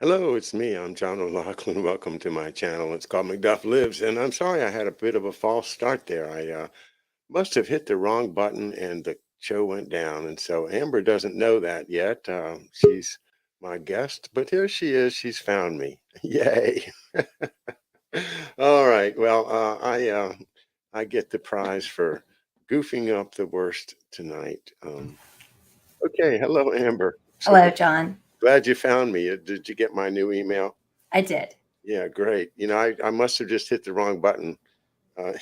Hello, it's me. I'm John O'Loughlin. Welcome to my channel. It's called McDuff Lives, and I'm sorry I had a bit of a false start there. I must have hit the wrong button and the show went down. And so Amber doesn't know that yet. She's my guest, but here she is. She's found me. Yay. All right. Well, I get the prize for goofing up the worst tonight. Okay. Hello, Amber. So Hello, John. glad you found me. Did you get my new email? I did. Yeah, great. I must have just hit the wrong button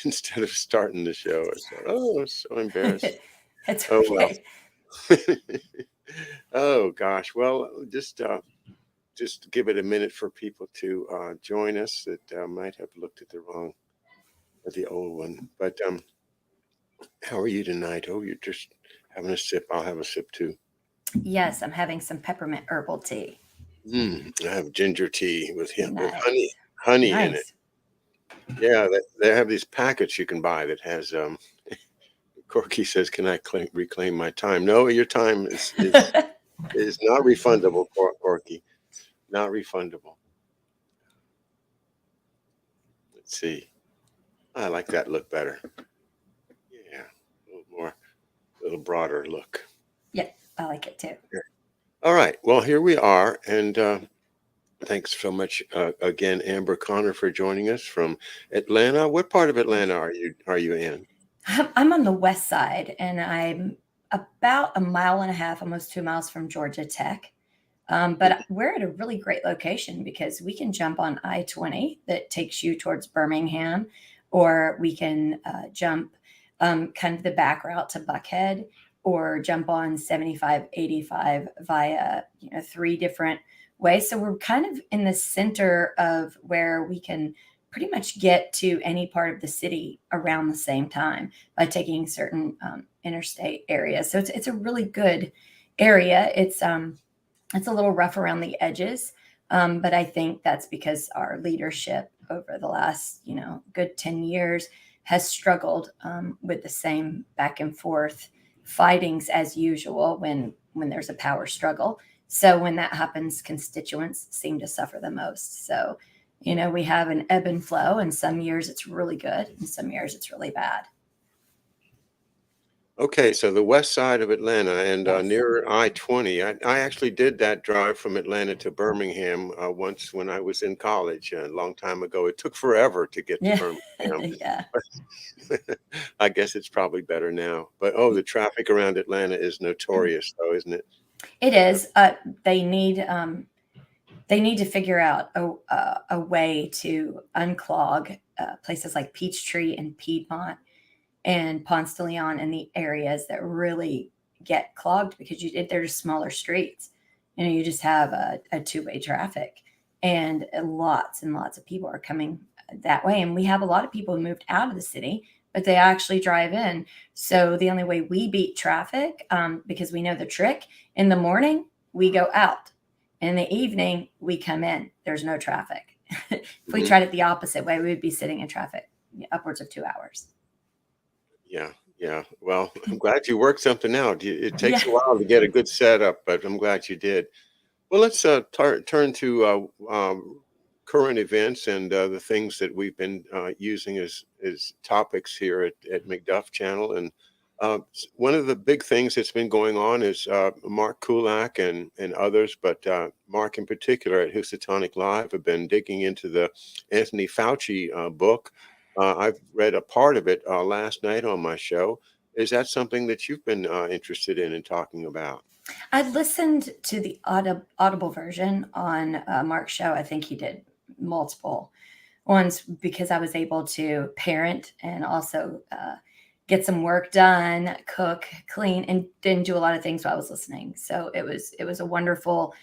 instead of starting the show. So, oh, I'm so embarrassed. It's Oh, well. okay. Oh, gosh. Well, just give it a minute for people to join us that might have looked at the old one. But how are you tonight? Oh, you're just having a sip. I'll have a sip too. Yes, I'm having some peppermint herbal tea. I have ginger tea with Nice. honey in it. Nice. Yeah, they have these packets you can buy that has Corky says, "Can I reclaim my time?" No, your time is not refundable, Corky. Not refundable. Let's see. I like that look better. Yeah, a little more, a little broader look. Yeah, I like it too. Yeah. All right. Well, here we are, and thanks so much again, Amber Connor, for joining us from Atlanta. What part of Atlanta are you in? I'm on the west side, and I'm about a mile and a half, almost 2 miles from Georgia Tech. But we're at a really great location because we can jump on I-20 that takes you towards Birmingham, or we can jump kind of the back route to Buckhead, or jump on 75, 85 via three different ways. So we're kind of in the center of where we can pretty much get to any part of the city around the same time by taking certain interstate areas. So it's a really good area. It's a little rough around the edges, but I think that's because our leadership over the last, good 10 years has struggled with the same back and forth fightings as usual when there's a power struggle. So when that happens, constituents seem to suffer the most. So, we have an ebb and flow, and some years it's really good, and some years it's really bad. Okay, so the west side of Atlanta and Yes. near I-20. I actually did that drive from Atlanta to Birmingham once when I was in college a long time ago. It took forever to get to Yeah. Birmingham. Yeah. I guess it's probably better now. But oh, the traffic around Atlanta is notorious, though, isn't it? It is. They need to figure out a way to unclog places like Peachtree and Piedmont and Ponce de Leon and the areas that really get clogged because they're just smaller streets. You just have a two-way traffic, and lots and lots of people are coming that way. And we have a lot of people who moved out of the city, but they actually drive in. So the only way we beat traffic, because we know the trick, in the morning we go out, in the evening we come in. There's no traffic. If we Hmm. tried it the opposite way, we would be sitting in traffic upwards of 2 hours. Yeah, yeah. Well, I'm glad you worked something out. It Yeah. takes a while to get a good setup, but I'm glad you did. Well, let's turn to current events and the things that we've been using as topics here at McDuff Channel. And one of the big things that's been going on is Mark Kulak and others, but Mark in particular at Housatonic Live have been digging into the Anthony Fauci book. I've read a part of it last night on my show. Is that something that you've been interested in and talking about? I listened to the audible version on Mark's show. I think he did multiple ones because I was able to parent and also get some work done, cook, clean, and didn't do a lot of things while I was listening. So it was a wonderful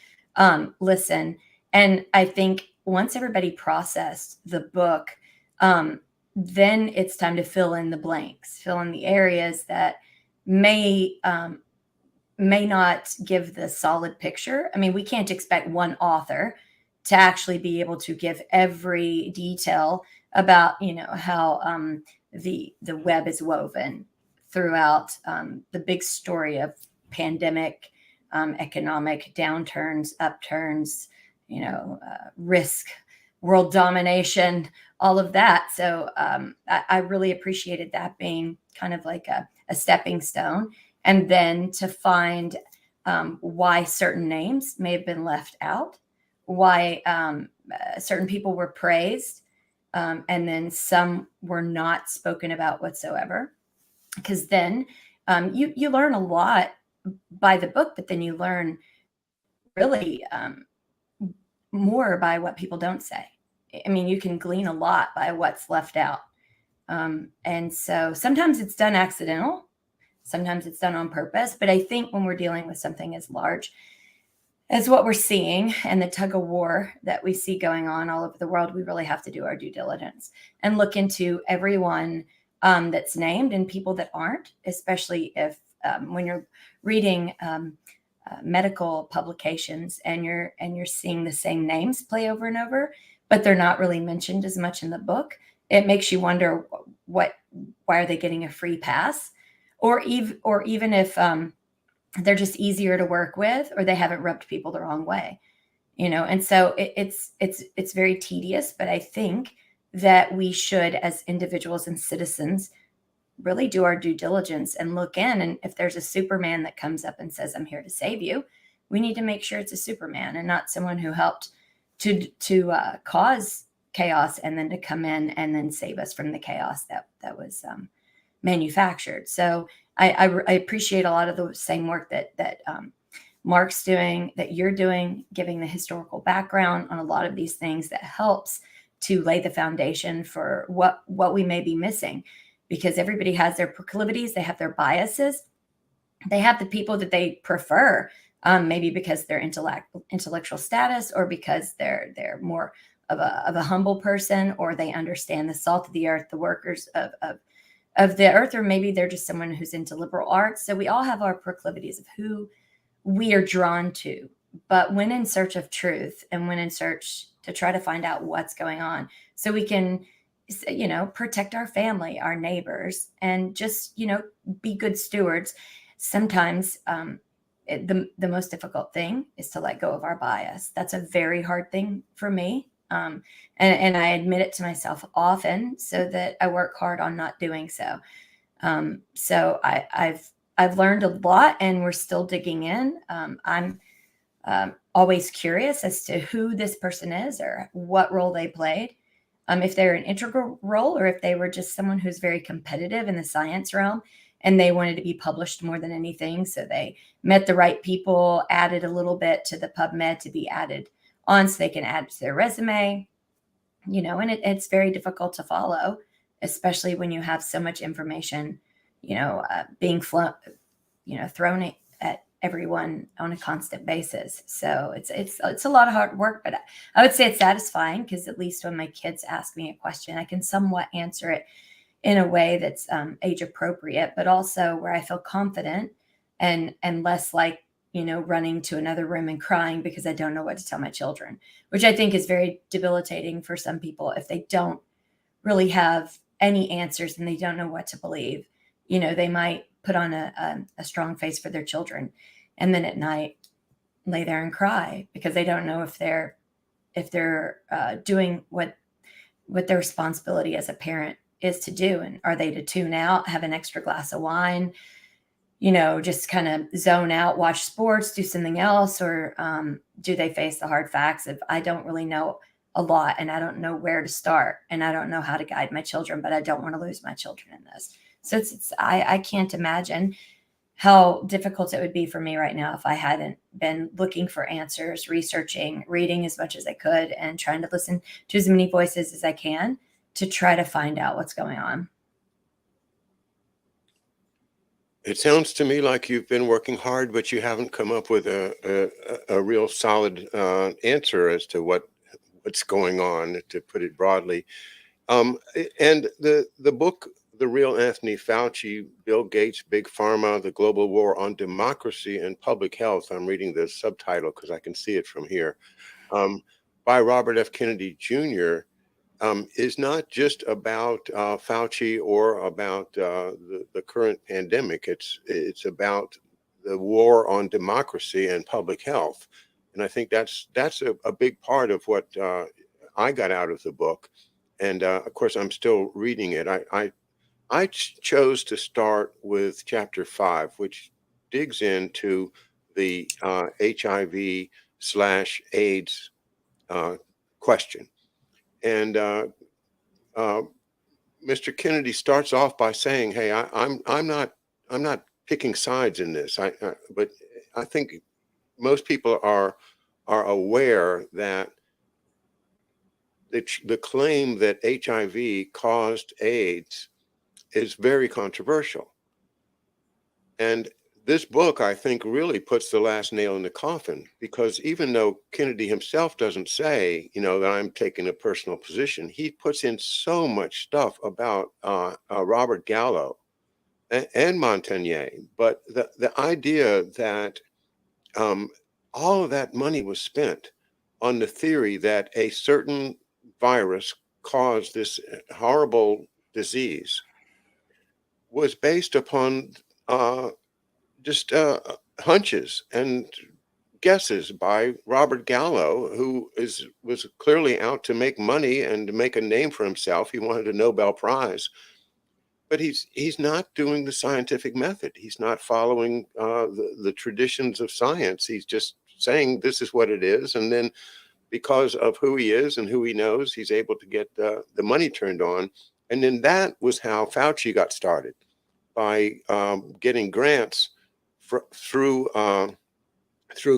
listen. And I think once everybody processed the book, then it's time to fill in the blanks, fill in the areas that may may not give the solid picture. I mean, we can't expect one author to actually be able to give every detail about, how the web is woven throughout the big story of pandemic, economic downturns, upturns, risk world domination, all of that. So I really appreciated that being kind of like a stepping stone. And then to find why certain names may have been left out, why certain people were praised, and then some were not spoken about whatsoever. Because then you learn a lot by the book, but then you learn really more by what people don't say. I mean, you can glean a lot by what's left out. And so sometimes it's done accidental, sometimes it's done on purpose. But I think when we're dealing with something as large as what we're seeing and the tug of war that we see going on all over the world, we really have to do our due diligence and look into everyone that's named and people that aren't, especially if when you're reading medical publications and you're seeing the same names play over and over, but they're not really mentioned as much in the book. It makes you wonder why are they getting a free pass, or even if they're just easier to work with, or they haven't rubbed people the wrong way, And so it's very tedious, but I think that we should, as individuals and citizens, really do our due diligence and look in. And if there's a Superman that comes up and says, "I'm here to save you," we need to make sure it's a Superman and not someone who helped to cause chaos and then to come in and then save us from the chaos that was manufactured. So I appreciate a lot of the same work that Mark's doing, that you're doing, giving the historical background on a lot of these things that helps to lay the foundation for what we may be missing. Because everybody has their proclivities, they have their biases, they have the people that they prefer, maybe because their intellectual status, or because they're more of a humble person, or they understand the salt of the earth, the workers of the earth, or maybe they're just someone who's into liberal arts. So we all have our proclivities of who we are drawn to. But when in search of truth, and when in search to try to find out what's going on, so we can protect our family, our neighbors, and just, be good stewards. Sometimes the most difficult thing is to let go of our bias. That's a very hard thing for me. And I admit it to myself often, so that I work hard on not doing so. So I've learned a lot, and we're still digging in. I'm always curious as to who this person is or what role they played. If they're an integral role, or if they were just someone who's very competitive in the science realm and they wanted to be published more than anything. So they met the right people, added a little bit to the PubMed to be added on so they can add to their resume, and it's very difficult to follow, especially when you have so much information, being thrown at everyone on a constant basis. So it's a lot of hard work, but I would say it's satisfying, because at least when my kids ask me a question, I can somewhat answer it in a way that's age appropriate, but also where I feel confident and less like, running to another room and crying because I don't know what to tell my children, which I think is very debilitating for some people if they don't really have any answers and they don't know what to believe. They might put on a strong face for their children, and then at night lay there and cry because they don't know if they're doing what their responsibility as a parent is to do. And are they to tune out, have an extra glass of wine, just kind of zone out, watch sports, do something else? Or do they face the hard facts of, I don't really know a lot, and I don't know where to start, and I don't know how to guide my children, but I don't want to lose my children in this. So I can't imagine how difficult it would be for me right now if I hadn't been looking for answers, researching, reading as much as I could, and trying to listen to as many voices as I can to try to find out what's going on. It sounds to me like you've been working hard, but you haven't come up with a real solid answer as to what's going on, to put it broadly. And the book, The Real Anthony Fauci, Bill Gates, Big Pharma, The Global War on Democracy and Public Health. I'm reading the subtitle because I can see it from here. By Robert F. Kennedy Jr., is not just about Fauci or about the current pandemic. It's about the war on democracy and public health. And I think that's a big part of what I got out of the book. And of course, I'm still reading it. I chose to start with chapter 5, which digs into the HIV/AIDS question. And uh, Mr. Kennedy starts off by saying, "Hey, I'm not picking sides in this. But I think most people are aware that the claim that HIV caused AIDS is very controversial. And this book, I think, really puts the last nail in the coffin, because even though Kennedy himself doesn't say, that I'm taking a personal position, he puts in so much stuff about Robert Gallo and Montagnier. But the idea that um, all of that money was spent on the theory that a certain virus caused this horrible disease was based upon uh, just hunches and guesses by Robert Gallo, who was clearly out to make money and to make a name for himself. He wanted a Nobel Prize, but he's not doing the scientific method. He's not following the traditions of science. He's just saying this is what it is, and then because of who he is and who he knows, he's able to get the money turned on. And then that was how Fauci got started, by getting grants through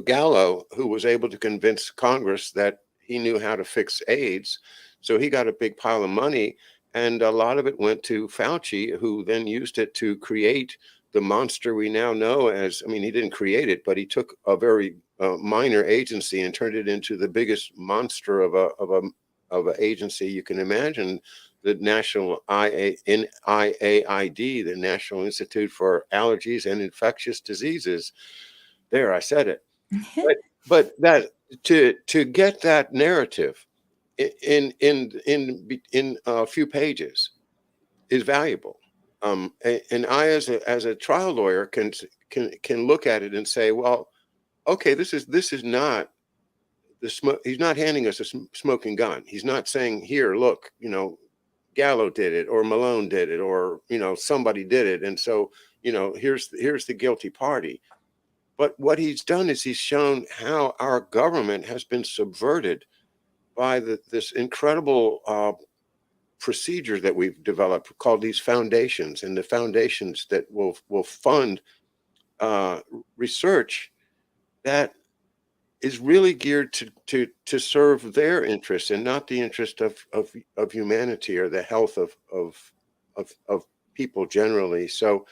Gallo, who was able to convince Congress that he knew how to fix AIDS. So he got a big pile of money, and a lot of it went to Fauci, who then used it to create the monster we now know as, I mean, he didn't create it, but he took a very minor agency and turned it into the biggest monster of a agency you can imagine, the NIAID, the National Institute for Allergies and Infectious Diseases. There, I said it. But that, to get that narrative in a few pages is valuable. And I, as a trial lawyer, can look at it and say, well, okay, this is not the smoke. He's not handing us a smoking gun. He's not saying, here, look, Gallo did it, or Malone did it, or somebody did it, and so here's the guilty party. But what he's done is he's shown how our government has been subverted by this incredible procedure that we've developed called these foundations, and the foundations that will fund research that is really geared to serve their interests and not the interest of humanity or the health of people generally. So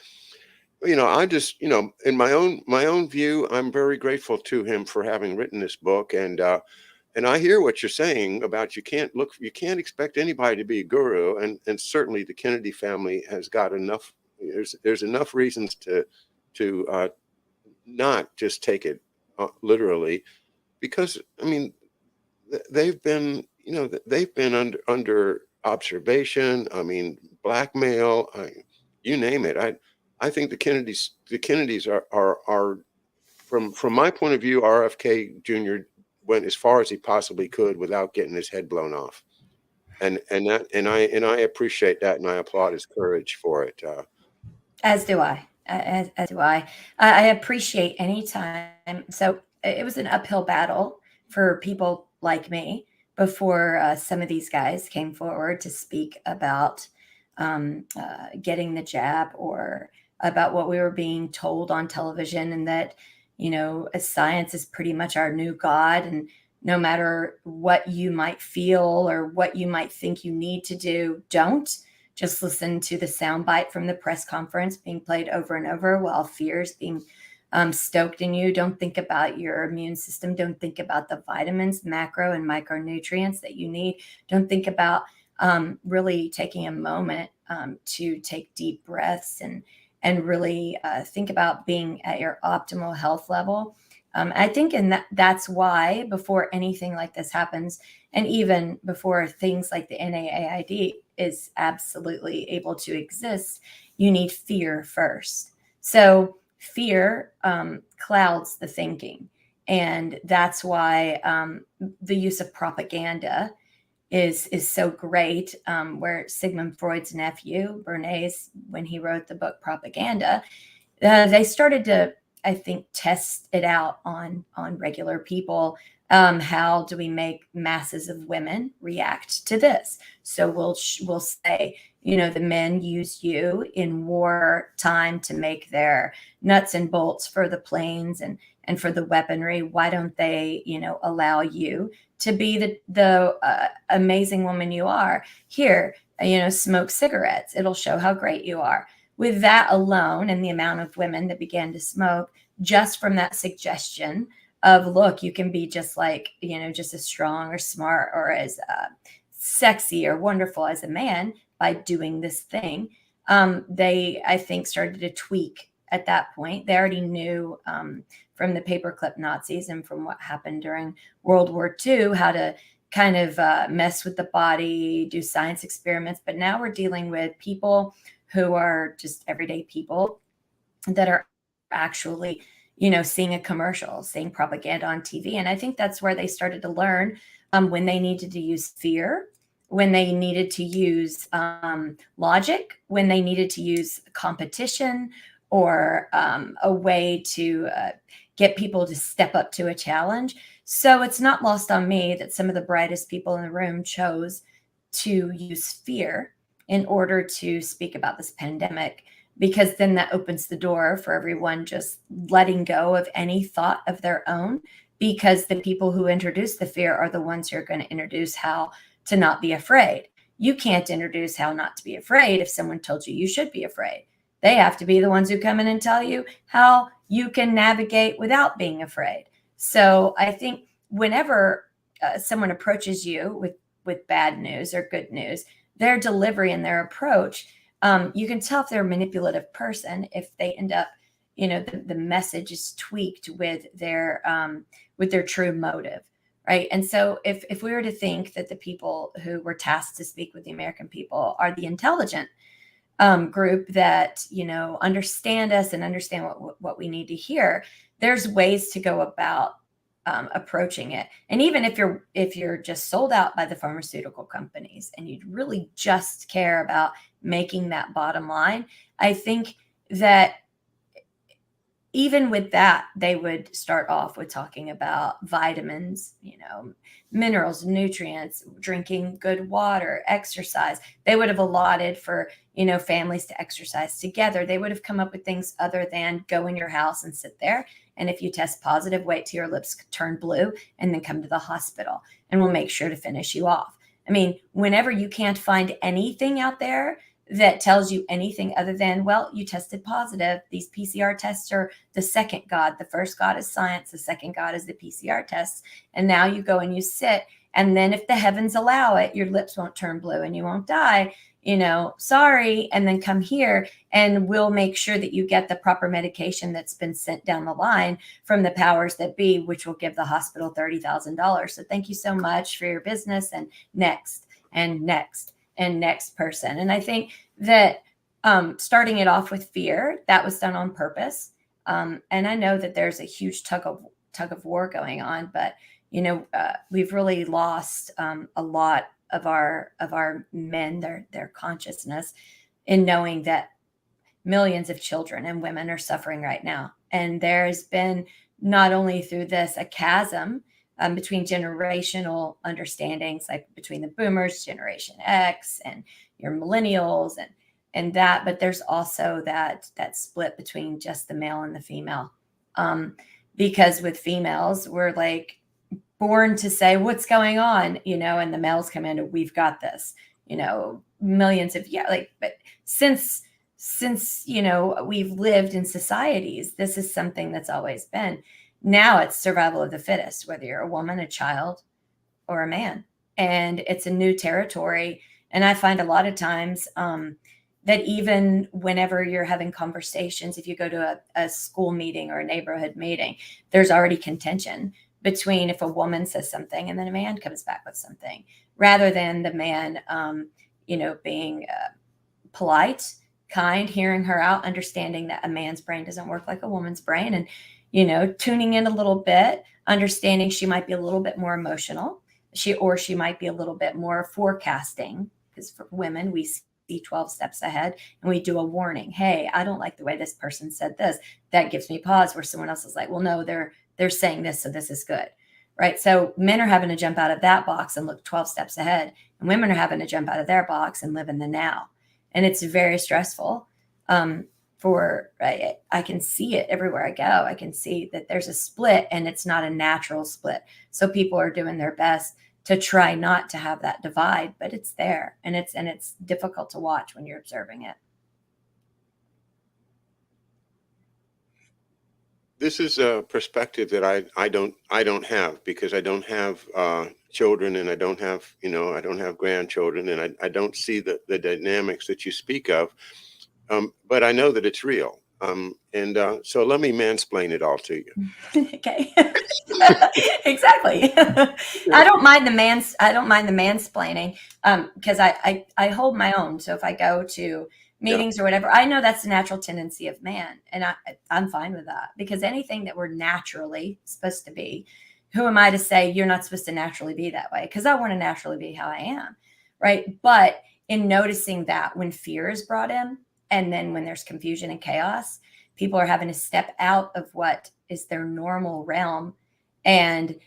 I just, in my own view, I'm very grateful to him for having written this book. And I hear what you're saying about you can't expect anybody to be a guru, and certainly the Kennedy family has got enough. There's enough reasons to not just take it literally, because I mean they've been under observation. I mean, blackmail. You name it. I think the Kennedys are from my point of view, RFK Jr. went as far as he possibly could without getting his head blown off, and I appreciate that, and I applaud his courage for it. As do I. As do I. I appreciate any time. So it was an uphill battle for people like me before some of these guys came forward to speak about getting the jab, or about what we were being told on television, and that, science is pretty much our new God. And no matter what you might feel or what you might think you need to do, don't. Just listen to the soundbite from the press conference being played over and over while fear is being stoked in you. Don't think about your immune system. Don't think about the vitamins, macro and micronutrients that you need. Don't think about really taking a moment to take deep breaths and really think about being at your optimal health level. I think, and that's why before anything like this happens, and even before things like the NIAID is absolutely able to exist, you need fear first. So fear clouds the thinking. And that's why the use of propaganda is so great. Where Sigmund Freud's nephew, Bernays, when he wrote the book Propaganda, they started to, I think, test it out on regular people. How do we make masses of women react to this? So we'll say, the men use you in war time to make their nuts and bolts for the planes and for the weaponry. Why don't they, allow you to be the amazing woman you are? Here, smoke cigarettes. It'll show how great you are. With that alone, and the amount of women that began to smoke just from that suggestion of, look, you can be just like, just as strong or smart or as sexy or wonderful as a man by doing this thing. They, I think, started to tweak at that point. They already knew from the paperclip Nazis and from what happened during World War II how to kind of mess with the body, do science experiments. But now we're dealing with people who are just everyday people that are actually, seeing a commercial, seeing propaganda on TV. And I think that's where they started to learn when they needed to use fear, when they needed to use logic, when they needed to use competition or a way to get people to step up to a challenge. So it's not lost on me that some of the brightest people in the room chose to use fear in order to speak about this pandemic, because then that opens the door for everyone just letting go of any thought of their own, because the people who introduce the fear are the ones who are going to introduce how to not be afraid. You can't introduce how not to be afraid if someone told you should be afraid. They have to be the ones who come in and tell you how you can navigate without being afraid. So I think whenever someone approaches you with bad news or good news, their delivery and their approach, you can tell if they're a manipulative person if they end up, the message is tweaked with their true motive, right? And so if we were to think that the people who were tasked to speak with the American people are the intelligent group that, understand us and understand what we need to hear, there's ways to go about approaching it. And even if you're just sold out by the pharmaceutical companies and you really just care about making that bottom line, I think that even with that, they would start off with talking about vitamins, minerals, nutrients, drinking good water, exercise. They would have allotted for, families to exercise together. They would have come up with things other than go in your house and sit there. And if you test positive, wait till your lips turn blue and then come to the hospital and we'll make sure to finish you off. I mean, whenever you can't find anything out there that tells you anything other than, well, you tested positive. These PCR tests are the second God. The first God is science. The second God is the PCR tests. And now you go and you sit. And then if the heavens allow it, your lips won't turn blue and you won't die. Sorry. And then come here and we'll make sure that you get the proper medication that's been sent down the line from the powers that be, which will give the hospital $30,000. So thank you so much for your business, and next and next and next person. And I think that starting it off with fear, that was done on purpose. And I know that there's a huge tug of war going on, but we've really lost a lot of our men, their consciousness, in knowing that millions of children and women are suffering right now. And there's been, not only through this, a chasm between generational understandings, like between the boomers, Generation X, and your millennials, and that, but there's also that split between just the male and the female. Because with females, we're like born to say what's going on, and the males come in and we've got this, millions of but since we've lived in societies, this is something that's always been. Now it's survival of the fittest, whether you're a woman, a child, or a man. And it's a new territory. And I find a lot of times that even whenever you're having conversations, if you go to a school meeting or a neighborhood meeting, there's already contention between if a woman says something and then a man comes back with something, rather than the man, being polite, kind, hearing her out, understanding that a man's brain doesn't work like a woman's brain. tuning in a little bit, understanding she might be a little bit more emotional. She might be a little bit more forecasting, because for women, we see 12 steps ahead and we do a warning. Hey, I don't like the way this person said this. That gives me pause, where someone else is like, well, no, they're saying this, so this is good. Right. So men are having to jump out of that box and look 12 steps ahead, and women are having to jump out of their box and live in the now. And it's very stressful. I can see it everywhere I go. I can see that there's a split, and it's not a natural split. So people are doing their best to try not to have that divide, but it's there, and it's difficult to watch when you're observing it. This is a perspective that I don't have, because I don't have children, and I don't have grandchildren, and I don't see the dynamics that you speak of. But I know that it's real. And so let me mansplain it all to you. Okay. Exactly. I don't mind the mansplaining, because I hold my own. So if I go to Yeah. meetings or whatever, I know that's the natural tendency of man, and I'm fine with that, because anything that we're naturally supposed to be, who am I to say you're not supposed to naturally be that way? Because I want to naturally be how I am, right? But in noticing that when fear is brought in, and then when there's confusion and chaos, people are having to step out of what is their normal realm, and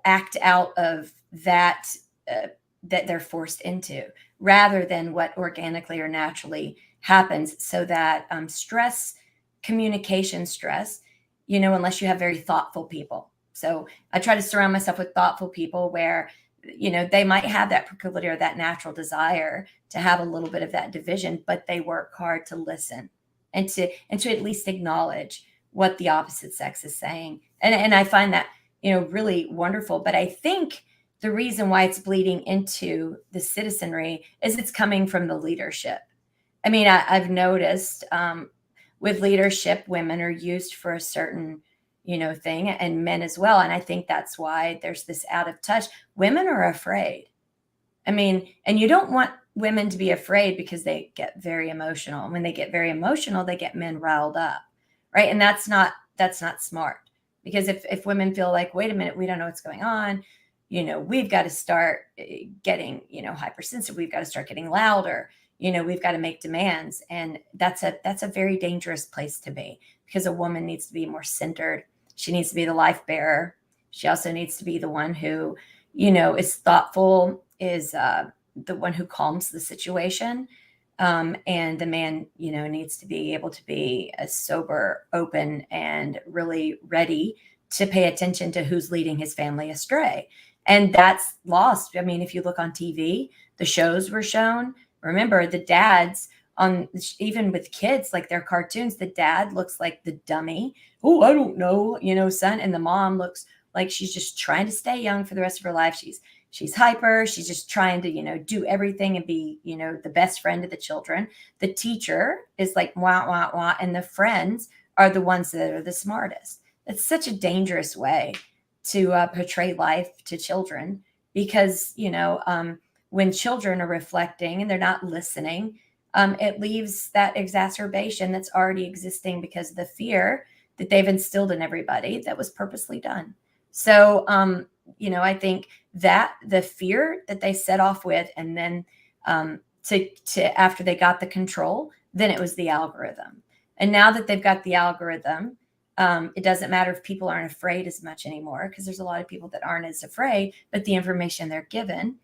act out of that, that they're forced into, rather than what organically or naturally happens. So that stress, communication stress, unless you have very thoughtful people. So I try to surround myself with thoughtful people, where they might have that proclivity or that natural desire to have a little bit of that division, but they work hard to listen, and to at least acknowledge what the opposite sex is saying. And I find that, really wonderful. But I think the reason why it's bleeding into the citizenry is it's coming from the leadership. I mean, I've noticed, with leadership, women are used for a certain, thing, and men as well. And I think that's why there's this out of touch. Women are afraid. I mean, and you don't want women to be afraid, because they get very emotional. And when they get very emotional, they get men riled up, right? And that's not smart, because if women feel like, wait a minute, we don't know what's going on, we've got to start getting, hypersensitive. We've got to start getting louder. We've got to make demands, and that's a very dangerous place to be, because a woman needs to be more centered. She needs to be the life bearer. She also needs to be the one who, is thoughtful, is the one who calms the situation. And the man, needs to be able to be a sober, open, and really ready to pay attention to who's leading his family astray. And that's lost. I mean, if you look on TV, the shows were shown. Remember, the dads on, even with kids, like their cartoons, the dad looks like the dummy. Oh, I don't know, son. And the mom looks like she's just trying to stay young for the rest of her life. She's hyper. She's just trying to, do everything and be, the best friend to the children. The teacher is like, wah, wah, wah. And the friends are the ones that are the smartest. It's such a dangerous way to portray life to children, because, when children are reflecting and they're not listening, it leaves that exacerbation that's already existing, because of the fear that they've instilled in everybody that was purposely done. So, I think that the fear that they set off with, and then to after they got the control, then it was the algorithm. And now that they've got the algorithm, it doesn't matter if people aren't afraid as much anymore, because there's a lot of people that aren't as afraid, but the information they're given,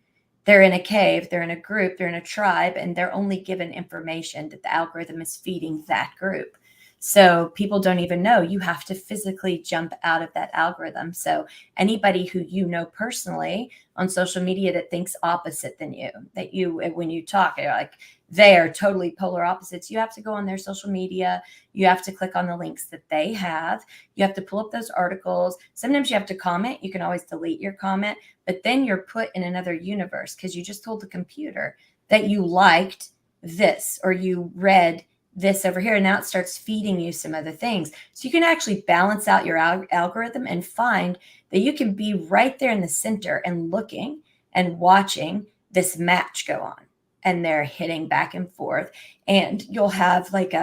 they're in a cave, they're in a group, they're in a tribe, and they're only given information that the algorithm is feeding that group. So people don't even know. You have to physically jump out of that algorithm. So anybody who personally on social media that thinks opposite than you, that when you talk, you're like, they are totally polar opposites. You have to go on their social media. You have to click on the links that they have. You have to pull up those articles. Sometimes you have to comment. You can always delete your comment, but then you're put in another universe, because you just told the computer that you liked this, or you read this over here, and now it starts feeding you some other things. So you can actually balance out your algorithm and find that you can be right there in the center and looking and watching this match go on, and they're hitting back and forth, and you'll have like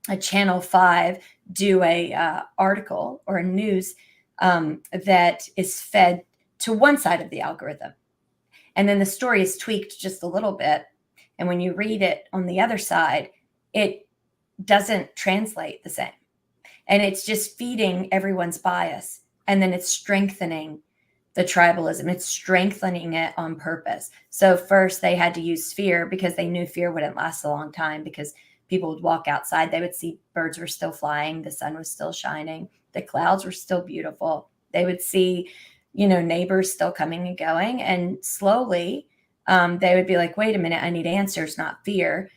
a Channel 5 do a article or a news that is fed to one side of the algorithm. And then the story is tweaked just a little bit. And when you read it on the other side, it doesn't translate the same. And it's just feeding everyone's bias. And then it's strengthening the tribalism. It's strengthening it on purpose. So first they had to use fear because they knew fear wouldn't last a long time, because people would walk outside, they would see birds were still flying, the sun was still shining, the clouds were still beautiful. They would see, neighbors still coming and going. And slowly they would be like, wait a minute, I need answers, not fear.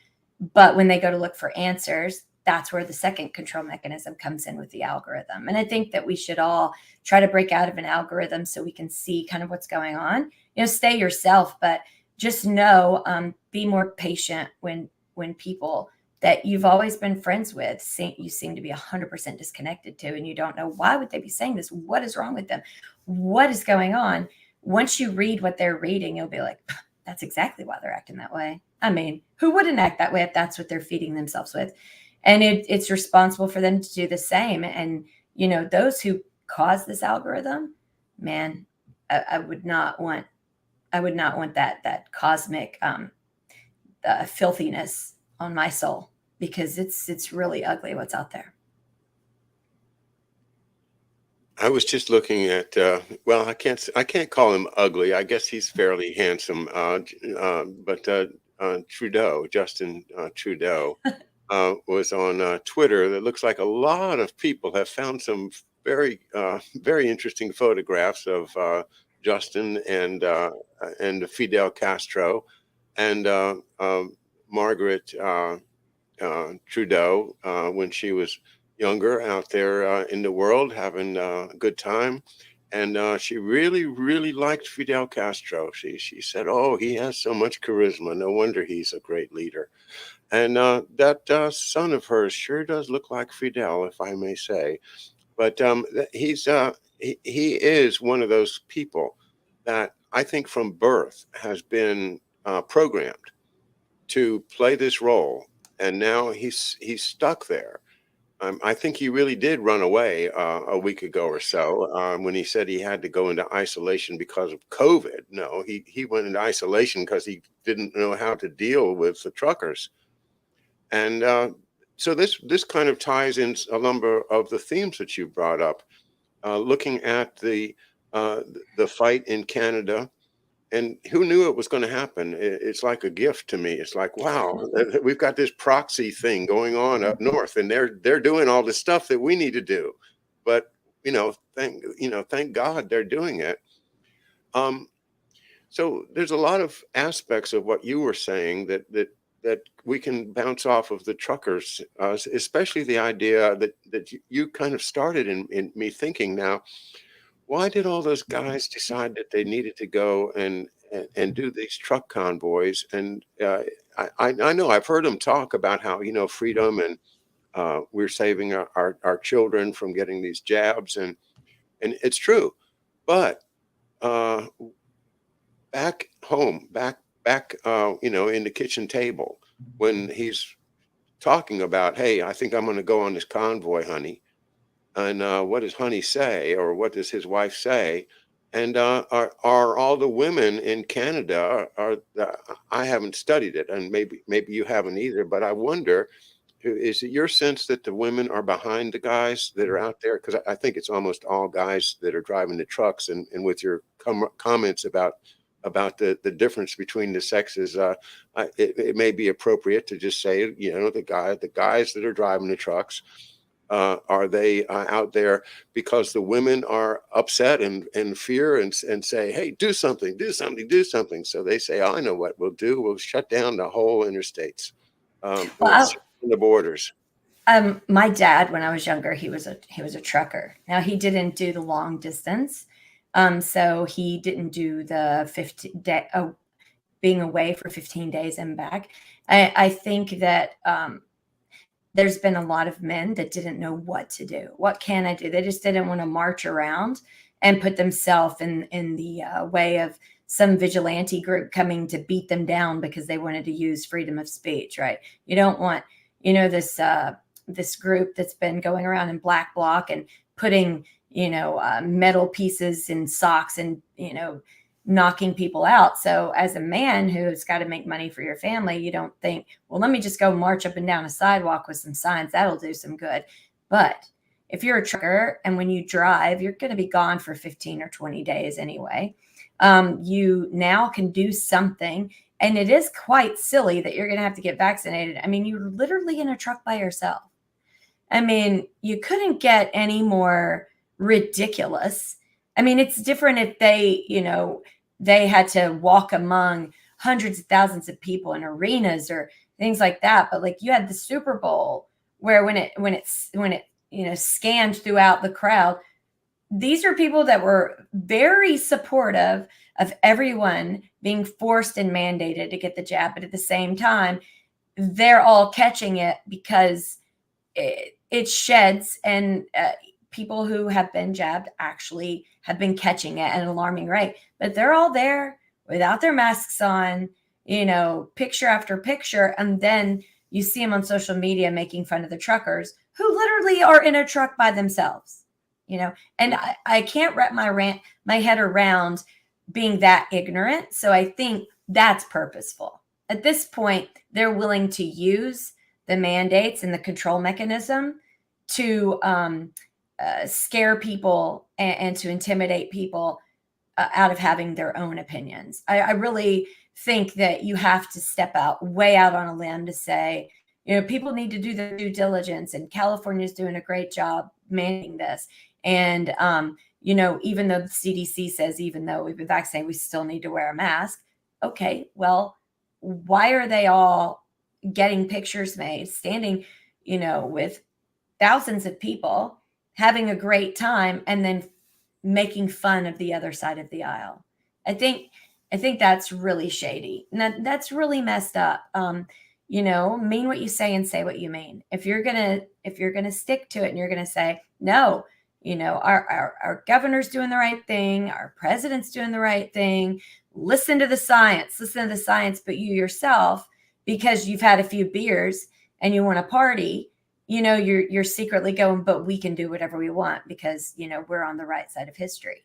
But when they go to look for answers, that's where the second control mechanism comes in with the algorithm. And I think that we should all try to break out of an algorithm so we can see kind of what's going on. Stay yourself, but just know, be more patient when people that you've always been friends with, you seem to be 100% disconnected to, and you don't know, why would they be saying this? What is wrong with them? What is going on? Once you read what they're reading, you'll be like, that's exactly why they're acting that way. I mean, who wouldn't act that way if that's what they're feeding themselves with? And it's responsible for them to do the same. And, those who cause this algorithm, man, I would not want that cosmic filthiness on my soul, because it's really ugly what's out there. I was just looking at, well, I can't call him ugly. I guess he's fairly handsome. But Justin Trudeau, was on Twitter. That looks like a lot of people have found some very interesting photographs of Justin and Fidel Castro and Margaret Trudeau when she was younger out there in the world having a good time. And she really, really liked Fidel Castro. She said, "Oh, he has so much charisma. No wonder he's a great leader." And that son of hers sure does look like Fidel, if I may say. But he is one of those people that I think from birth has been programmed to play this role, and now he's stuck there. I think he really did run away a week ago or so when he said he had to go into isolation because of COVID. No, he went into isolation because he didn't know how to deal with the truckers. And so this kind of ties in a number of the themes that you brought up, looking at the fight in Canada. And who knew it was going to happen? It's like a gift to me. It's like, wow, we've got this proxy thing going on up north, and they're doing all the stuff that we need to do. But thank God they're doing it. Um, so there's a lot of aspects of what you were saying that we can bounce off of the truckers, especially the idea that you kind of started in me thinking now. Why did all those guys decide that they needed to go and do these truck convoys? And I know I've heard them talk about how, freedom, and we're saving our children from getting these jabs, and it's true. But uh, back home, back in the kitchen table, when he's talking about, hey, I think I'm going to go on this convoy, honey. And what does honey say, or what does his wife say? And are all the women in Canada I haven't studied it, and maybe you haven't either, but I wonder, is it your sense that the women are behind the guys that are out there? Because I think it's almost all guys that are driving the trucks. And with your comments about the difference between the sexes, it may be appropriate to just say, the guys that are driving the trucks, are they out there because the women are upset and fear and say, hey, do something, do something, do something. So they say, I know what we'll do. We'll shut down the whole interstates. We'll Well, shut down the borders. my dad, when I was younger, he was a trucker. Now, he didn't do the long distance, so he didn't do the 15 day being away for 15 days and back. I think that there's been a lot of men that didn't know what to do. What can I do? They just didn't want to march around and put themselves in the way of some vigilante group coming to beat them down because they wanted to use freedom of speech, right? You don't want, this this group that's been going around in black bloc and putting, metal pieces in socks and, knocking people out. So as a man who's got to make money for your family, you don't think, well, let me just go march up and down a sidewalk with some signs. That'll do some good. But if you're a trucker and when you drive, you're going to be gone for 15 or 20 days anyway. You now can do something. And it is quite silly that you're going to have to get vaccinated. I mean, you're literally in a truck by yourself. I mean, you couldn't get any more ridiculous. I mean, it's different if they had to walk among hundreds of thousands of people in arenas or things like that. But like you had the Super Bowl where when it scanned throughout the crowd, these are people that were very supportive of everyone being forced and mandated to get the jab. But at the same time, they're all catching it because it sheds, and people who have been jabbed actually have been catching it at an alarming rate. But they're all there without their masks on, picture after picture. And then you see them on social media making fun of the truckers who literally are in a truck by themselves, and I can't wrap my head around being that ignorant. So I think that's purposeful. At this point, they're willing to use the mandates and the control mechanism to scare people and to intimidate people out of having their own opinions. I really think that you have to step way out on a limb to say, people need to do their due diligence, and California is doing a great job mandating this. And, even though the CDC says, even though we've been vaccinated, we still need to wear a mask. Okay, well, why are they all getting pictures made, standing, with thousands of people, having a great time, and then making fun of the other side of the aisle? I think that's really shady. And that's really messed up. Mean what you say and say what you mean. If you're gonna stick to it and you're gonna say, no, our governor's doing the right thing, our president's doing the right thing, listen to the science, but you yourself, because you've had a few beers and you want to party, you're secretly going, but we can do whatever we want because, we're on the right side of history.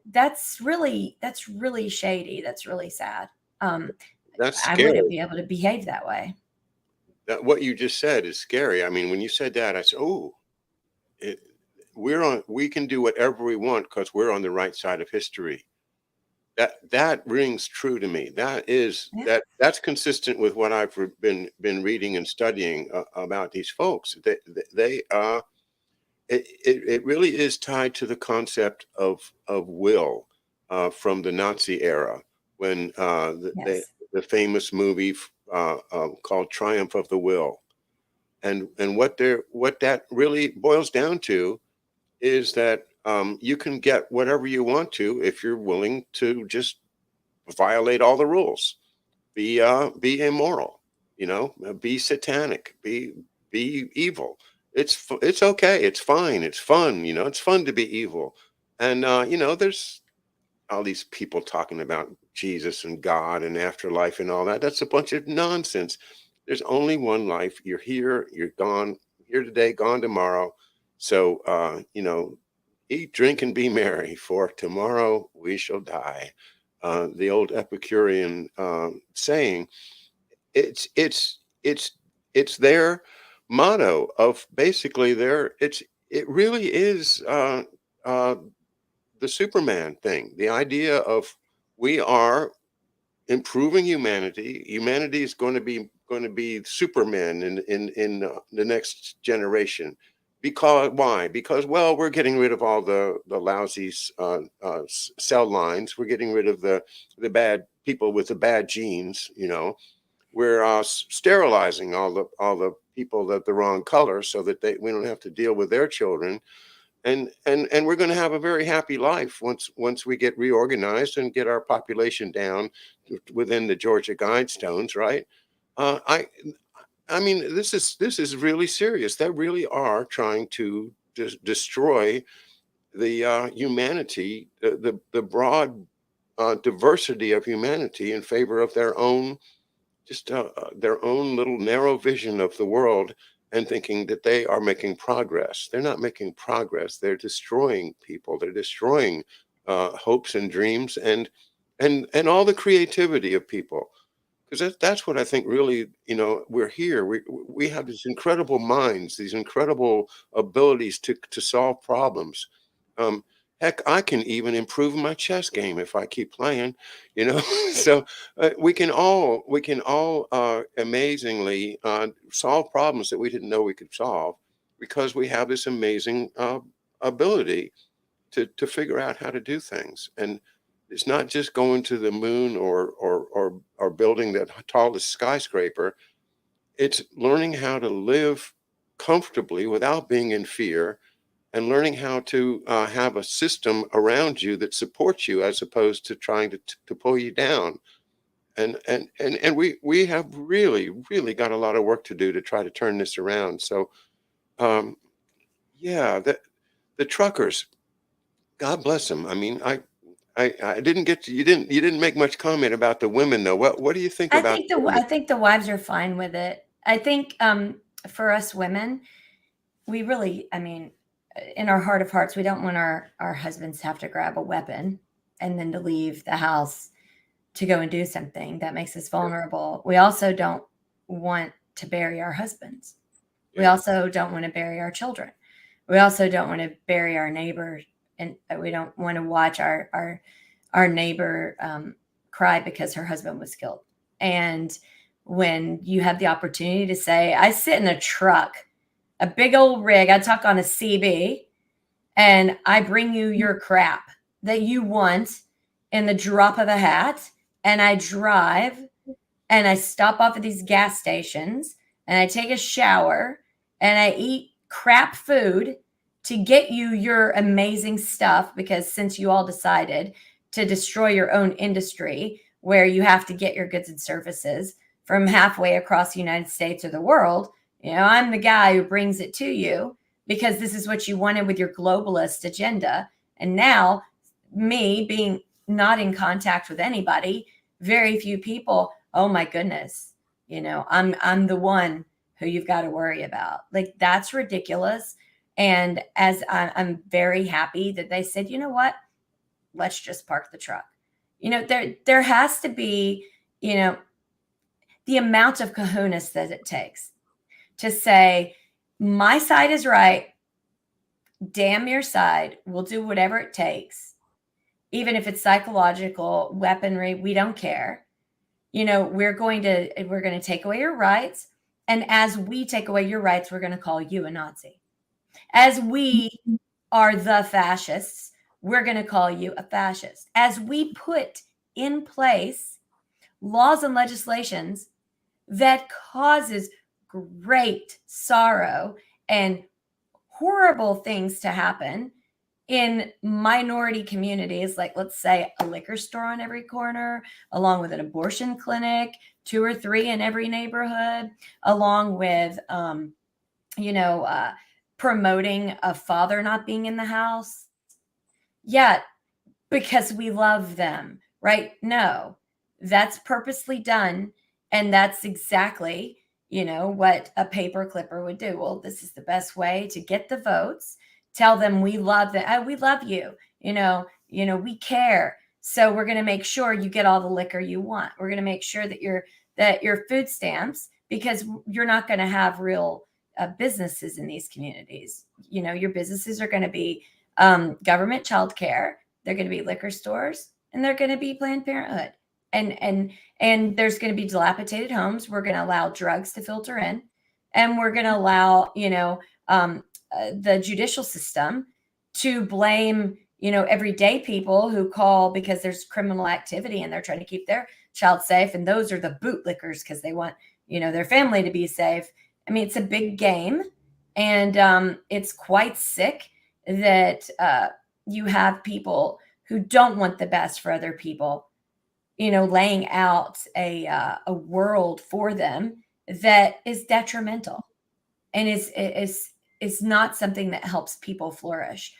That's really shady. That's really sad. That's I scary. wouldn't be able to behave that way. What you just said is scary. I mean, when you said that, I said, "Oh, it, we can do whatever we want because we're on the right side of history." That rings true to me. Yeah. That's consistent with what I've been reading and studying about these folks. It really is tied to the concept of will from the Nazi era when Yes. the famous movie called Triumph of the Will, and what that really boils down to is that you can get whatever you want to if you're willing to just violate all the rules, be immoral, be satanic, be evil. It's okay. It's fine. It's fun. It's fun to be evil. And there's all these people talking about Jesus and God and afterlife and all that. That's a bunch of nonsense. There's only one life. You're here. You're gone. Here today, gone tomorrow. So eat, drink, and be merry, for tomorrow we shall die. The old Epicurean saying. It's their motto of basically it really is uh, the Superman thing. The idea of we are improving humanity. Humanity is going to be Superman in the next generation. Because why? Because we're getting rid of all the lousy cell lines. We're getting rid of the bad people with the bad genes. We're sterilizing all the people that the wrong color so that we don't have to deal with their children, and we're going to have a very happy life once we get reorganized and get our population down within the Georgia Guidestones, right? I mean, this is really serious. They really are trying to destroy the humanity, the broad diversity of humanity in favor of their own little narrow vision of the world and thinking that they are making progress. They're not making progress. They're destroying people. They're destroying hopes and dreams and all the creativity of people. Because that's what I think really, we're here. We have these incredible minds, these incredible abilities to solve problems. Um, Heck, I can even improve my chess game if I keep playing, So we can all amazingly solve problems that we didn't know we could solve because we have this amazing ability to figure out how to do things. And it's not just going to the moon or building that tallest skyscraper. It's learning how to live comfortably without being in fear, and learning how to have a system around you that supports you as opposed to trying to pull you down. And we have really got a lot of work to do to try to turn this around. So um, yeah, the truckers, God bless them. I mean, I didn't get to, you didn't make much comment about the women though. What do you think about the I women? think the wives are fine with it. I think for us women, we really, I mean, in our heart of hearts, we don't want our husbands to have to grab a weapon and then to leave the house to go and do something that makes us vulnerable. We also don't want to bury our husbands. We Yeah, also don't want to bury our children. We also don't want to bury our neighbor, and we don't want to watch our neighbor cry because her husband was killed. And when you have the opportunity to say, I sit in a truck, a big old rig, I talk on a CB, and I bring you your crap that you want in the drop of a hat, and I drive and I stop off at these gas stations and I take a shower and I eat crap food to get you your amazing stuff, because since you all decided to destroy your own industry where you have to get your goods and services from halfway across the United States or the world, I'm the guy who brings it to you because this is what you wanted with your globalist agenda. And now, me being not in contact with anybody, very few people, oh my goodness, I'm the one who you've got to worry about. Like, that's ridiculous. And I'm very happy that they said, you know what, let's just park the truck. There has to be, the amount of kahunas that it takes to say, my side is right, damn your side, we'll do whatever it takes, even if it's psychological weaponry, we don't care. We're going to take away your rights, and as we take away your rights, we're going to call you a Nazi. As we are the fascists, we're going to call you a fascist. As we put in place laws and legislations that causes great sorrow and horrible things to happen in minority communities, like, let's say, a liquor store on every corner, along with an abortion clinic, 2 or 3 in every neighborhood, along with promoting a father not being in the house. Yeah, because we love them, right? No, that's purposely done. And that's exactly, what a paper clipper would do. Well, this is the best way to get the votes. Tell them we love them. Oh, we love you. We care. So we're going to make sure you get all the liquor you want. We're going to make sure that your food stamps, because you're not going to have real businesses in these communities. Your businesses are going to be government childcare. They're going to be liquor stores, and they're going to be Planned Parenthood. And there's going to be dilapidated homes. We're going to allow drugs to filter in, and we're going to allow, the judicial system to blame, everyday people who call because there's criminal activity and they're trying to keep their child safe. And those are the bootlickers because they want, their family to be safe. I mean, it's a big game, and it's quite sick that you have people who don't want the best for other people, laying out a world for them that is detrimental and is not something that helps people flourish.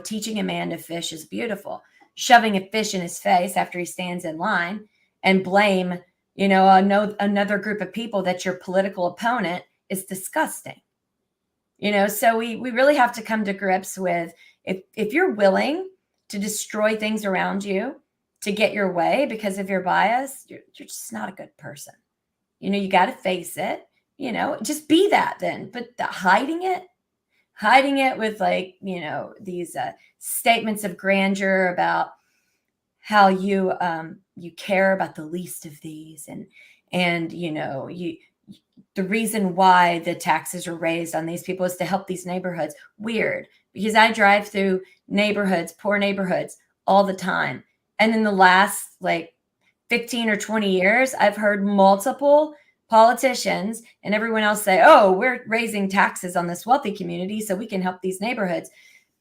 Teaching a man to fish is beautiful. Shoving a fish in his face after he stands in line and blame, another group of people that's your political opponent is disgusting. So we really have to come to grips with, if you're willing to destroy things around you to get your way because of your bias, you're just not a good person. You got to face it, just be that then. But hiding it with, like, these statements of grandeur about how you care about the least of these, and the reason why the taxes are raised on these people is to help these neighborhoods. Weird, because I drive through neighborhoods, poor neighborhoods, all the time. And in the last, like, 15 or 20 years, I've heard multiple politicians and everyone else say, oh, we're raising taxes on this wealthy community so we can help these neighborhoods,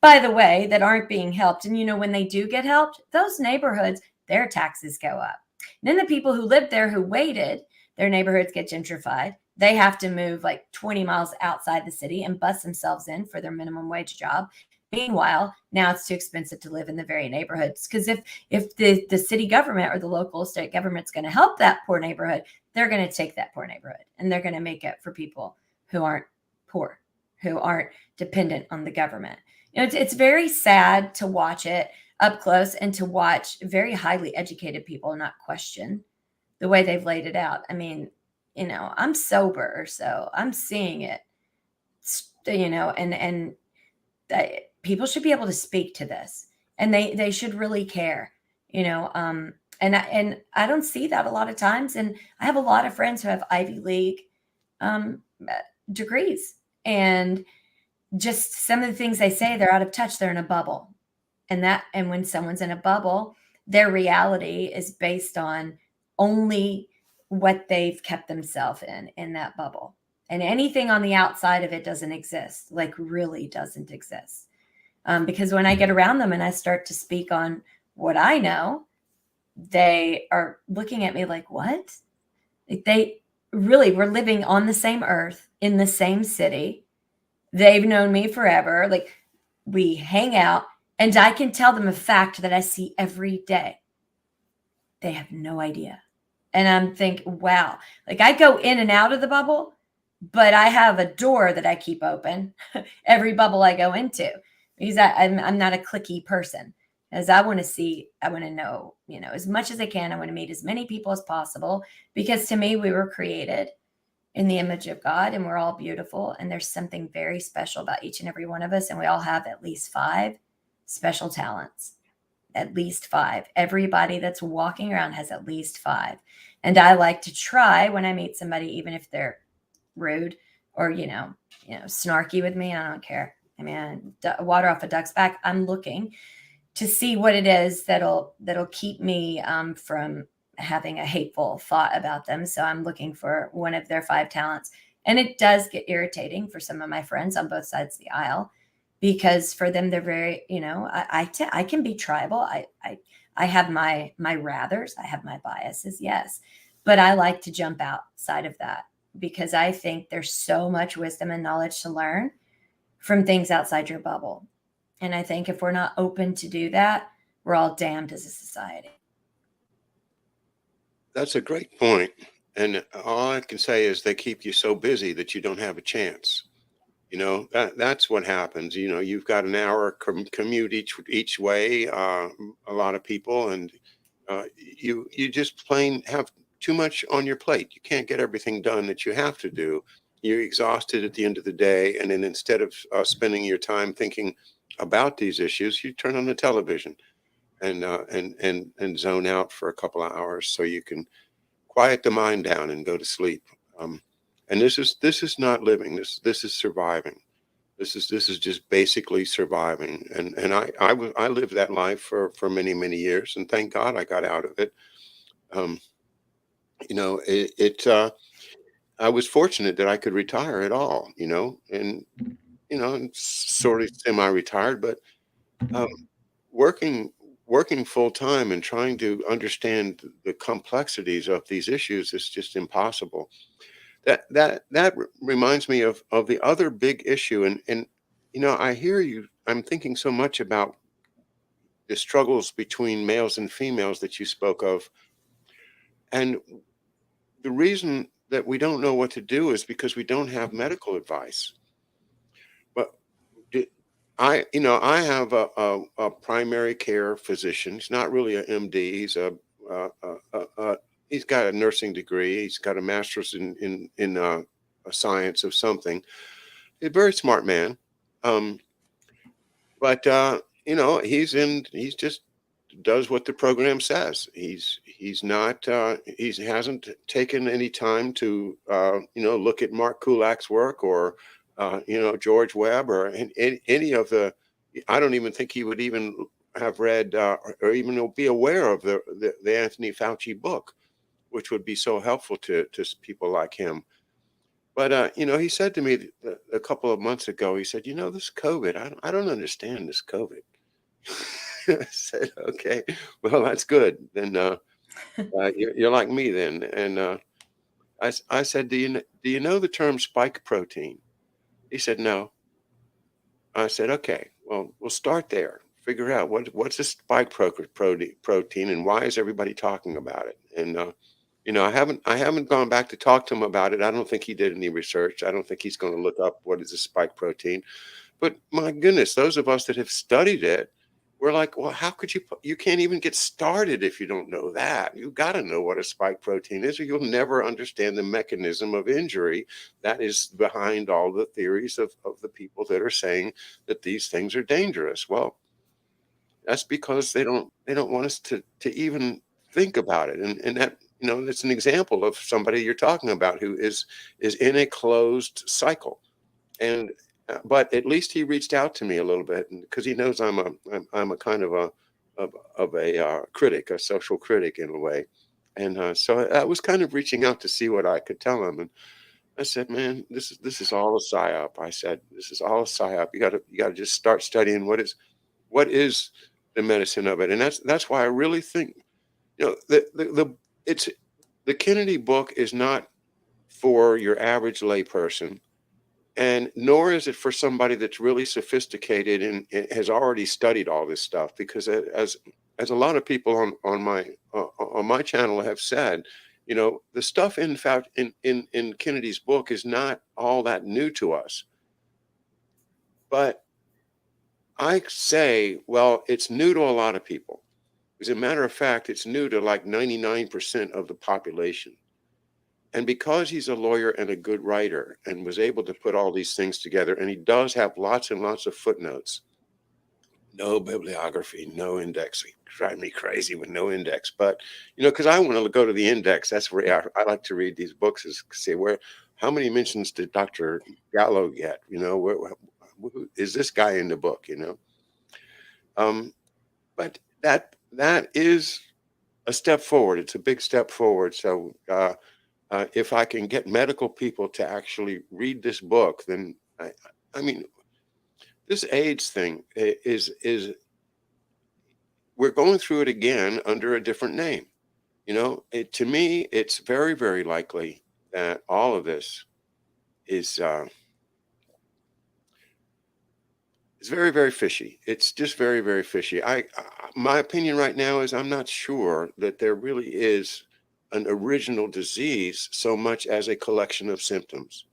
by the way, that aren't being helped. And when they do get helped, those neighborhoods, their taxes go up. And then the people who lived there, who waited, their neighborhoods get gentrified. They have to move like 20 miles outside the city and bust themselves in for their minimum wage job. Meanwhile, now it's too expensive to live in the very neighborhoods, because if the city government or the local state government's going to help that poor neighborhood, they're going to take that poor neighborhood and they're going to make it for people who aren't poor, who aren't dependent on the government. It's very sad to watch it up close, and to watch very highly educated people not question the way they've laid it out. I mean, I'm sober, so I'm seeing it, and people should be able to speak to this, and they should really care, and I don't see that a lot of times. And I have a lot of friends who have Ivy League um, degrees, and just some of the things they say, they're out of touch. They're in a bubble, and when someone's in a bubble, their reality is based on only what they've kept themselves in that bubble, and anything on the outside of it doesn't exist, like really doesn't exist. Because when I get around them and I start to speak on what I know, they are looking at me like, what? Like, they really, we're living on the same earth in the same city. They've known me forever. Like, we hang out, and I can tell them a fact that I see every day. They have no idea. And I'm thinking, wow, like, I go in and out of the bubble, but I have a door that I keep open every bubble I go into, because I'm not a cliquey person. As I want to know, as much as I can. I want to meet as many people as possible, because to me, we were created in the image of God, and we're all beautiful. And there's something very special about each and every one of us. And we all have at least 5 special talents, at least 5. Everybody that's walking around has at least 5. And I like to try, when I meet somebody, even if they're rude or, snarky with me, I don't care. I mean, water off a duck's back. I'm looking to see what it is that'll keep me from having a hateful thought about them. So I'm looking for one of their 5 talents. And it does get irritating for some of my friends on both sides of the aisle, because for them, they're very, I can be tribal. I have my rathers. I have my biases. Yes. But I like to jump outside of that, because I think there's so much wisdom and knowledge to learn from things outside your bubble. And I think if we're not open to do that, we're all damned as a society. That's a great point. And all I can say is they keep you so busy that you don't have a chance. That's what happens. You've got an hour commute each way. A lot of people, and you just plain have too much on your plate. You can't get everything done that you have to do. You're exhausted at the end of the day, and then instead of spending your time thinking about these issues, you turn on the television and zone out for a couple of hours so you can quiet the mind down and go to sleep. Um, and this is not living. This is surviving. This is just basically surviving. And I lived that life for many years, and thank God I got out of it. Um, I was fortunate that I could retire at all. And sort of semi-retired, but um, working working full time and trying to understand the complexities of these issues is just impossible. That reminds me of the other big issue, and I hear you. I'm thinking so much about the struggles between males and females that you spoke of, and the reason that we don't know what to do is because we don't have medical advice. I have a primary care physician. He's not really a MD. Uh, uh, he's got a nursing degree. He's got a master's in a science of something. He's a very smart man. Um, but he's just does what the program says. He's not he hasn't taken any time to look at Mark Kulak's work or George Webb or any of the. I don't even think he would even have read or even be aware of the Anthony Fauci book, which would be so helpful to people like him. But he said to me a couple of months ago. He said, this COVID, I don't understand this COVID. I said, okay, well, that's good. Then you're like me then. And I said, do you know the term spike protein? He said, no. I said, okay, well, we'll start there. Figure out what's a spike protein and why is everybody talking about it? And I haven't gone back to talk to him about it. I don't think he did any research. I don't think he's going to look up what is a spike protein. But my goodness, those of us that have studied it, we're like, well, how could you can't even get started if you don't know that. You've got to know what a spike protein is, or you'll never understand the mechanism of injury that is behind all the theories of the people that are saying that these things are dangerous. Well, that's because they don't want us to even think about it. And that, that's an example of somebody you're talking about who is in a closed cycle. And but at least he reached out to me a little bit because he knows I'm a kind of a critic, a social critic in a way. And so I was kind of reaching out to see what I could tell him. And I said, man, this is all a psyop. I said, this is all a psyop. You gotta just start studying what is the medicine of it. And that's why I really think, it's the Kennedy book is not for your average layperson, and nor is it for somebody that's really sophisticated and has already studied all this stuff. Because as a lot of people on my channel have said, the stuff in fact in Kennedy's book is not all that new to us. But I say, well, it's new to a lot of people. As a matter of fact, it's new to like 99% of the population. And because he's a lawyer and a good writer and was able to put all these things together, and he does have lots and lots of footnotes, no bibliography, no indexing. Drive me crazy with no index. But, because I want to go to the index. That's where I like to read these books, is say, how many mentions did Dr. Gallo get? Who is this guy in the book, But that is a step forward. It's a big step forward. So, if I can get medical people to actually read this book, then I mean, this AIDS thing is we're going through it again under a different name. To me, it's very, very likely that all of this is very, very fishy. It's just very, very fishy. My opinion right now is I'm not sure that there really is an original disease so much as a collection of symptoms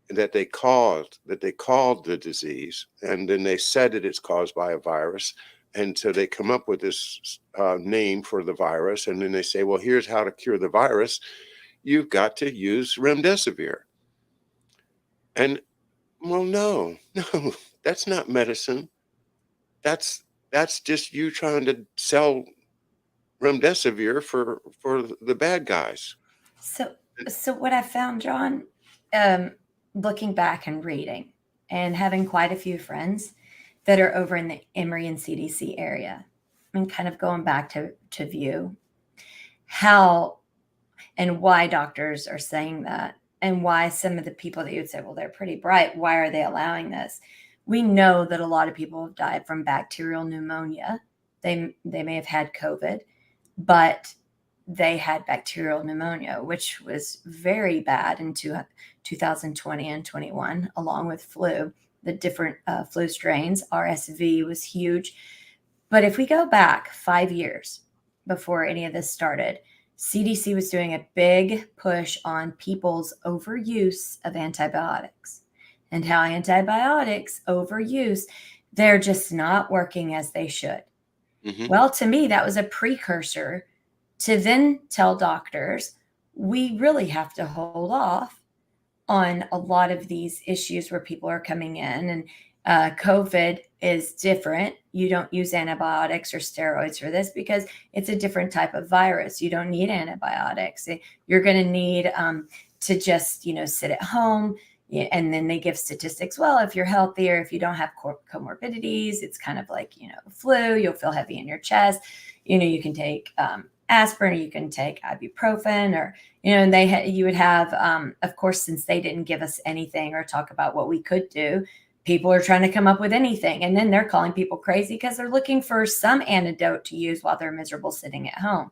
that they called the disease, and then they said that it's caused by a virus, and so they come up with this name for the virus, and then they say, well, here's how to cure the virus. You've got to use remdesivir. And well, no, that's not medicine. That's just you trying to sell remdesivir for the bad guys. So, so what I found, John, um, looking back and reading and having quite a few friends that are over in the Emory and CDC area, and kind of going back to view how and why doctors are saying that, and why some of the people that you would say, well, they're pretty bright, why are they allowing this? We know that a lot of people have died from bacterial pneumonia. They may have had COVID, but they had bacterial pneumonia, which was very bad in 2020 and 21, along with flu. The different flu strains, RSV was huge. But if we go back 5 years before any of this started, CDC was doing a big push on people's overuse of antibiotics, and how antibiotics overuse they're just not working as they should. Hmm. Well, to me, that was a precursor to then tell doctors, we really have to hold off on a lot of these issues where people are coming in. And COVID is different. You don't use antibiotics or steroids for this because it's a different type of virus. You don't need antibiotics. You're going to need to just, sit at home. And then they give statistics. Well, if you're healthier, if you don't have comorbidities, it's kind of like, flu, you'll feel heavy in your chest. You can take aspirin, or you can take ibuprofen, or and you would have, of course, since they didn't give us anything or talk about what we could do, people are trying to come up with anything, and then they're calling people crazy because they're looking for some antidote to use while they're miserable sitting at home.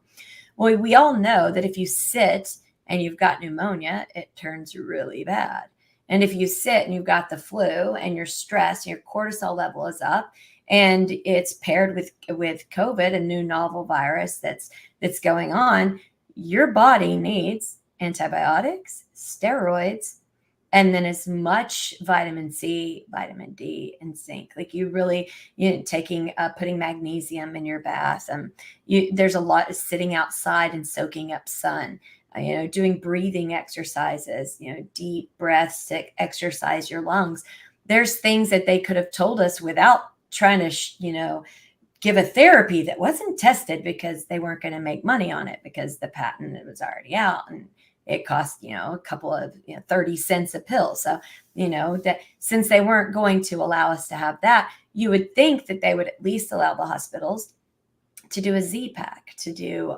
Well, we all know that if you sit and you've got pneumonia, it turns really bad. And if you sit and you've got the flu and you're stressed, your cortisol level is up, and it's paired with COVID, a new novel virus that's going on, your body needs antibiotics, steroids, and then as much vitamin C, vitamin D, and zinc. Like you really, putting magnesium in your bath. There's a lot of sitting outside and soaking up sun. Doing breathing exercises. Deep breaths to exercise your lungs. There's things that they could have told us without trying to, give a therapy that wasn't tested, because they weren't going to make money on it, because the patent was already out and it cost, a couple of 30 cents a pill. So, that since they weren't going to allow us to have that, you would think that they would at least allow the hospitals to do a Z-Pack, to do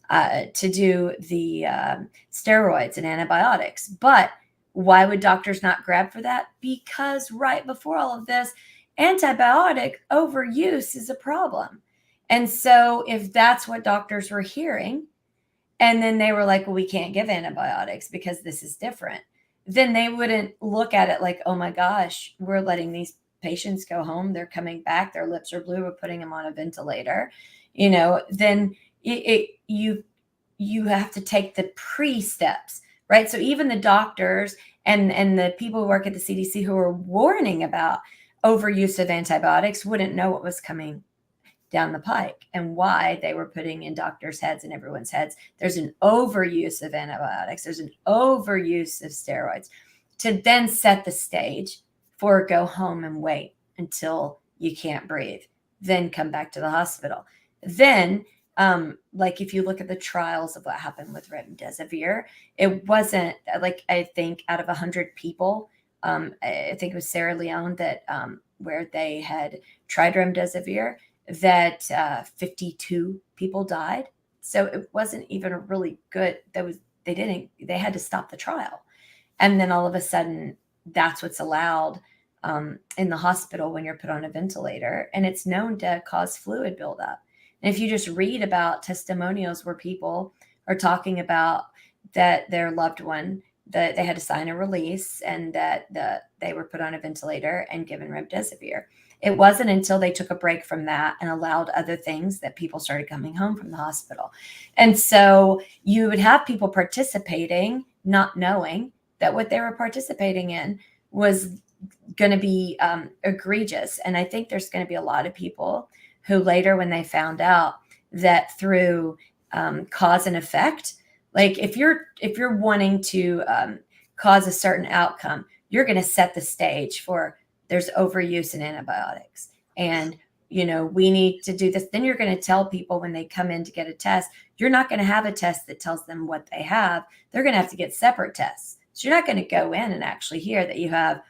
the steroids and antibiotics. But why would doctors not grab for that? Because right before all of this, antibiotic overuse is a problem. And so if that's what doctors were hearing, and then they were like, well, we can't give antibiotics because this is different, then they wouldn't look at it like, oh my gosh, we're letting these patients go home. They're coming back. Their lips are blue. We're putting them on a ventilator. Then you have to take the pre-steps, right? So even the doctors and the people who work at the CDC who are warning about overuse of antibiotics wouldn't know what was coming down the pike and why they were putting in doctors' heads and everyone's heads. There's an overuse of antibiotics. There's an overuse of steroids, to then set the stage for go home and wait until you can't breathe, then come back to the hospital. Then, like if you look at the trials of what happened with remdesivir, it wasn't like, I think out of 100 people, I think it was Sierra Leone that where they had tried remdesivir, that 52 people died. So it wasn't even a really good. They had to stop the trial, and then all of a sudden, that's what's allowed in the hospital when you're put on a ventilator, and it's known to cause fluid buildup. And if you just read about testimonials where people are talking about that their loved one, that they had to sign a release, and that they were put on a ventilator and given remdesivir. It wasn't until they took a break from that and allowed other things that people started coming home from the hospital. And so you would have people participating, not knowing that what they were participating in was going to be egregious. And I think there's going to be a lot of people who later, when they found out that through cause and effect, like if you're wanting to cause a certain outcome, you're going to set the stage for there's overuse in antibiotics, and we need to do this. Then you're going to tell people when they come in to get a test, you're not going to have a test that tells them what they have. They're going to have to get separate tests. So you're not going to go in and actually hear that you have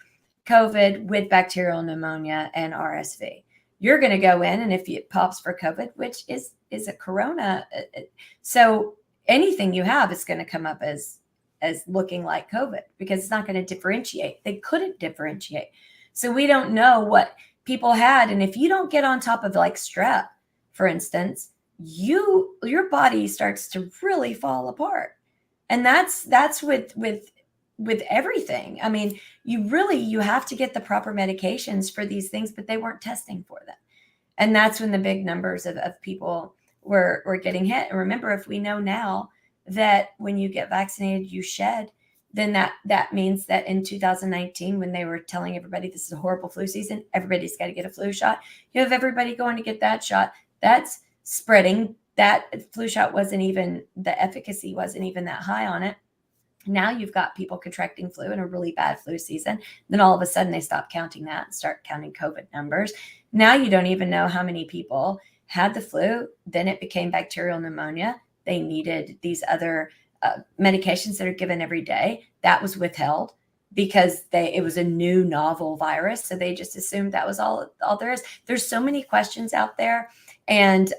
COVID with bacterial pneumonia and RSV. You're going to go in, and if it pops for COVID, which is a corona, so anything you have is going to come up as looking like COVID, because it's not going to differentiate. They couldn't differentiate. So we don't know what people had. And if you don't get on top of like strep, for instance, your body starts to really fall apart. And that's with everything. I mean, you have to get the proper medications for these things, but they weren't testing for them. And that's when the big numbers of people were getting hit. And remember, if we know now that when you get vaccinated, you shed then that means that in 2019, when they were telling everybody this is a horrible flu season, everybody's got to get a flu shot. You have everybody going to get that shot. That's spreading. That flu shot wasn't even, the efficacy wasn't even that high on it. Now you've got people contracting flu in a really bad flu season. Then all of a sudden they stop counting that and start counting COVID numbers. Now you don't even know how many people had the flu. Then it became bacterial pneumonia. They needed these other medications that are given every day. That was withheld because it was a new novel virus. So they just assumed that was all there is. There's so many questions out there. And,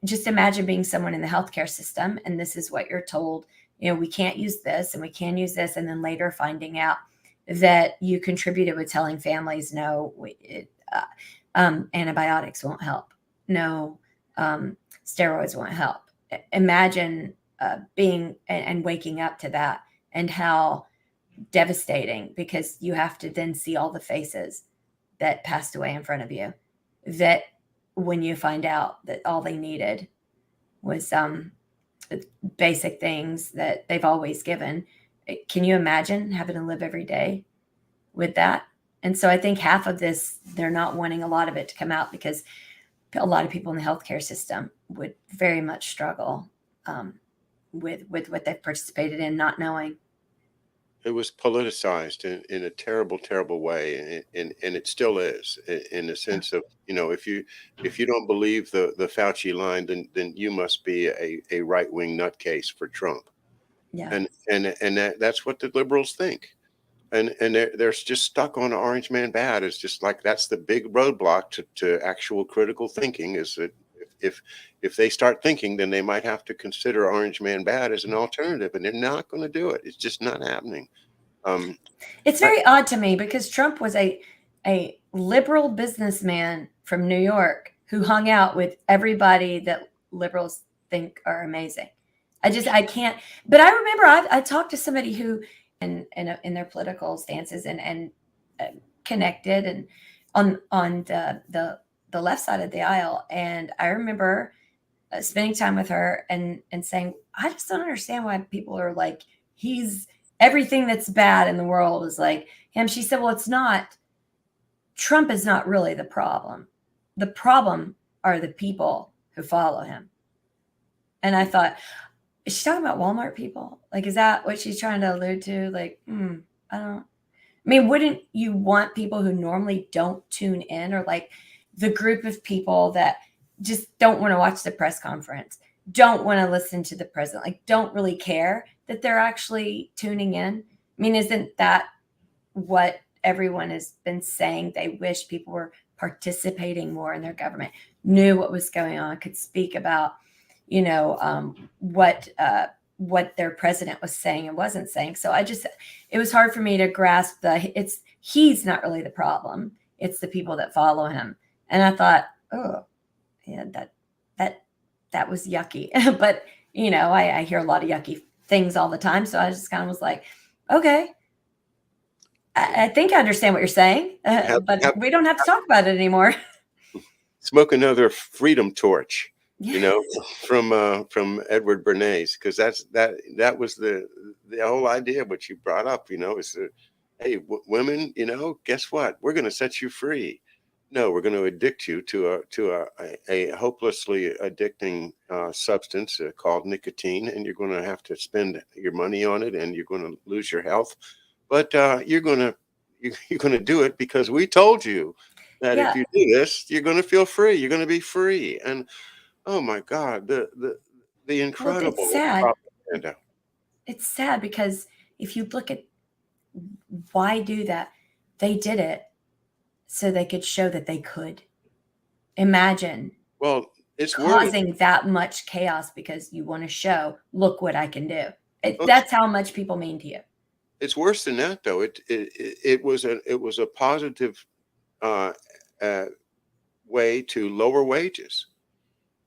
just imagine being someone in the healthcare system and this is what you're told, we can't use this and we can use this. And then later finding out that you contributed with telling families, no, antibiotics won't help. No, steroids won't help. Imagine being and waking up to that and how devastating, because you have to then see all the faces that passed away in front of you, that when you find out that all they needed was basic things that they've always given. Can you imagine having to live every day with that? And so I think half of this, they're not wanting a lot of it to come out because a lot of people in the healthcare system would very much struggle with what they've participated in, not knowing. It was politicized in a terrible, terrible way, and it still is, in the Yeah. sense of, if you don't believe the Fauci line, then you must be a right wing nutcase for Trump, Yeah. and that's what the liberals think, and they're just stuck on Orange Man bad. It's just like that's the big roadblock to actual critical thinking. Is that if they start thinking, then they might have to consider Orange Man bad as an alternative, and they're not going to do it. It's just not happening. It's I, very odd to me because Trump was a liberal businessman from New York who hung out with everybody that liberals think are amazing. I can't. But I remember I talked to somebody who in their political stances and connected and on the left side of the aisle, and I remember spending time with her and saying, I just don't understand why people are like, he's everything that's bad in the world is like him. She said, well, it's not. Trump is not really the problem. The problem are the people who follow him. And I thought, is she talking about Walmart people? Like, is that what she's trying to allude to? Like, I don't. I mean, wouldn't you want people who normally don't tune in, or like the group of people that just don't want to watch the press conference, don't want to listen to the president, like don't really care that they're actually tuning in? I mean, isn't that what everyone has been saying? They wish people were participating more in their government, knew what was going on, could speak about, what their president was saying and wasn't saying. So it was hard for me to grasp he's not really the problem. It's the people that follow him. And I thought, oh, yeah, that was yucky. But, I hear a lot of yucky things all the time. So I just kind of was like, okay, I think I understand what you're saying, have, but have we don't have to talk about it anymore. smoke another freedom torch, Yeah. from Edward Bernays, because that was the whole idea. What you brought up, is that, hey, women, guess what? We're going to set you free. No, we're going to addict you to a hopelessly addicting substance called nicotine, and you're going to have to spend your money on it, and you're going to lose your health. But you're going to do it because we told you that if Yeah. you do this, you're going to feel free. You're going to be free. And oh my God, the Well, it's incredible sad. propaganda. It's sad because if you look at why do that, they did it so they could show that they could. Imagine Well, it's worse. causing that much chaos because you want to show, look what I can do. Okay, That's how much people mean to you. it's worse than that, though. It was a positive uh, uh, way to lower wages,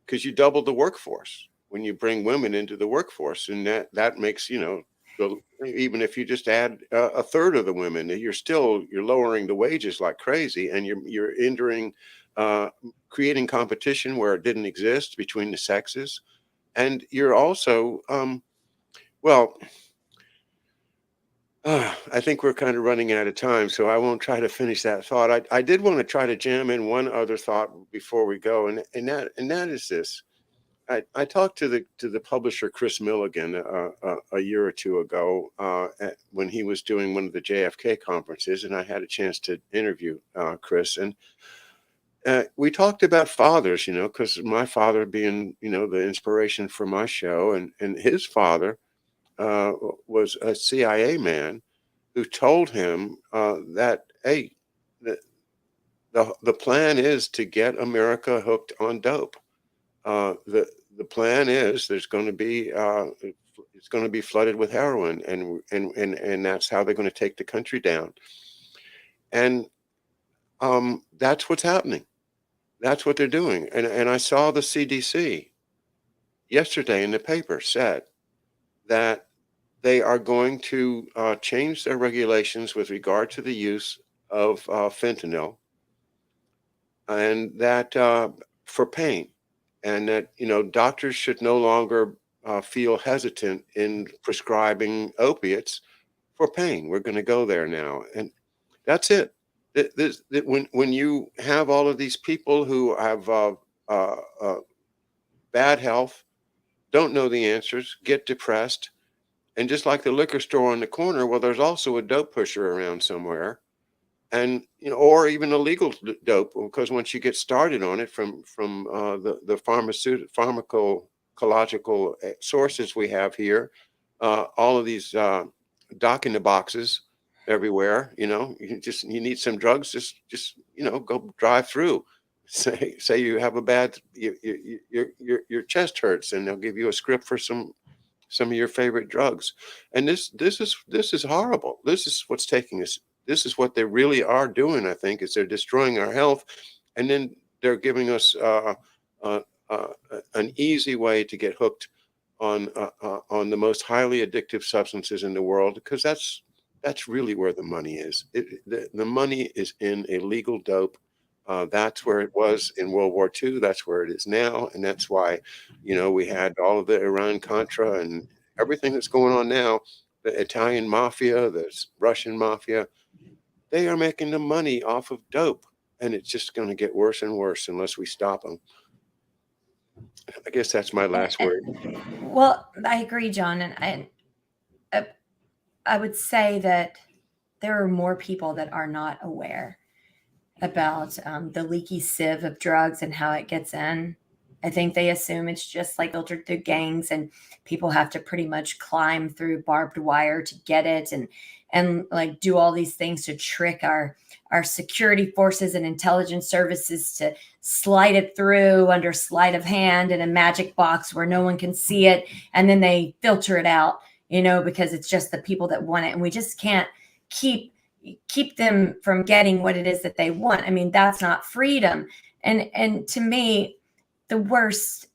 because you double the workforce when you bring women into the workforce, and that makes, even if you just add a third of the women, you're lowering the wages like crazy, and you're entering creating competition where it didn't exist between the sexes, and you're also well, I think we're kind of running out of time, so I won't try to finish that thought. I did want to try to jam in one other thought before we go, and that is this. I talked to the publisher Chris Milligan a year or two ago when he was doing one of the JFK conferences, and I had a chance to interview Chris, and we talked about fathers, because my father being the inspiration for my show, and his father was a CIA man who told him that, hey, the, the plan is to get America hooked on dope. The plan is there's going to be it's going to be flooded with heroin, and that's how they're going to take the country down. And that's what's happening. That's what they're doing. And I saw the CDC yesterday in the paper said that they are going to change their regulations with regard to the use of fentanyl, and that for pain, and that doctors should no longer feel hesitant in prescribing opiates for pain. We're going to go there now, and that's it. When you have all of these people who have uh, uh, bad health, don't know the answers, get depressed, and just like the liquor store on the corner, well, there's also a dope pusher around somewhere, and or even illegal dope, because once you get started on it from the pharmaceutical pharmacological sources we have here, all of these doc in the boxes everywhere. You need some drugs, just go drive through. Say you have a bad your chest hurts, and they'll give you a script for some of your favorite drugs. And this is horrible. This is what's taking us. This is what they really are doing. I think is they're destroying our health, and then they're giving us uh, uh, an easy way to get hooked on the most highly addictive substances in the world, because that's really where the money is. The money is in illegal dope. That's where it was in World War II. That's where it is now, and that's why, we had all of the Iran Contra and everything that's going on now. The Italian mafia, the Russian mafia, they are making the money off of dope, and it's just going to get worse and worse unless we stop them. I guess that's my last word. Well, I agree, John, and I, I would say that there are more people that are not aware about the leaky sieve of drugs and how it gets in. I think they assume it's just like filtered through gangs, and people have to pretty much climb through barbed wire to get it, and like do all these things to trick our security forces and intelligence services to slide it through under sleight of hand in a magic box where no one can see it, and then they filter it out, because it's just the people that want it, and we just can't keep them from getting what it is that they want. I mean, that's not freedom. And to me, the worst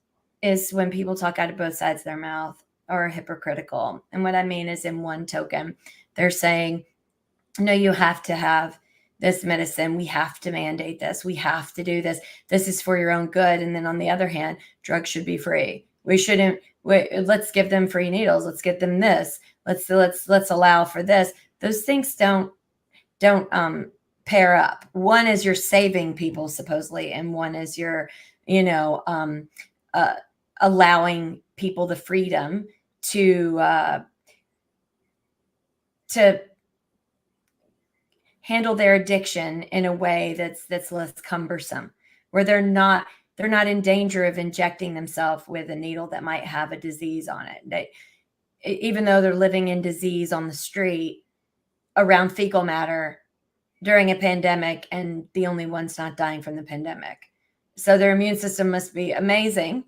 is when people talk out of both sides of their mouth or are hypocritical. And what I mean is, in one token, they're saying, no, you have to have this medicine. We have to mandate this. We have to do this. This is for your own good. And then on the other hand, drugs should be free. We shouldn't let's give them free needles. Let's get them this. Let's allow for this. Those things don't pair up. One is you're saving people supposedly, and one is you're allowing people the freedom to handle their addiction in a way that's less cumbersome, where they're not in danger of injecting themselves with a needle that might have a disease on it. Even though they're living in disease on the street around fecal matter during a pandemic, and the only ones not dying from the pandemic. So their immune system must be amazing,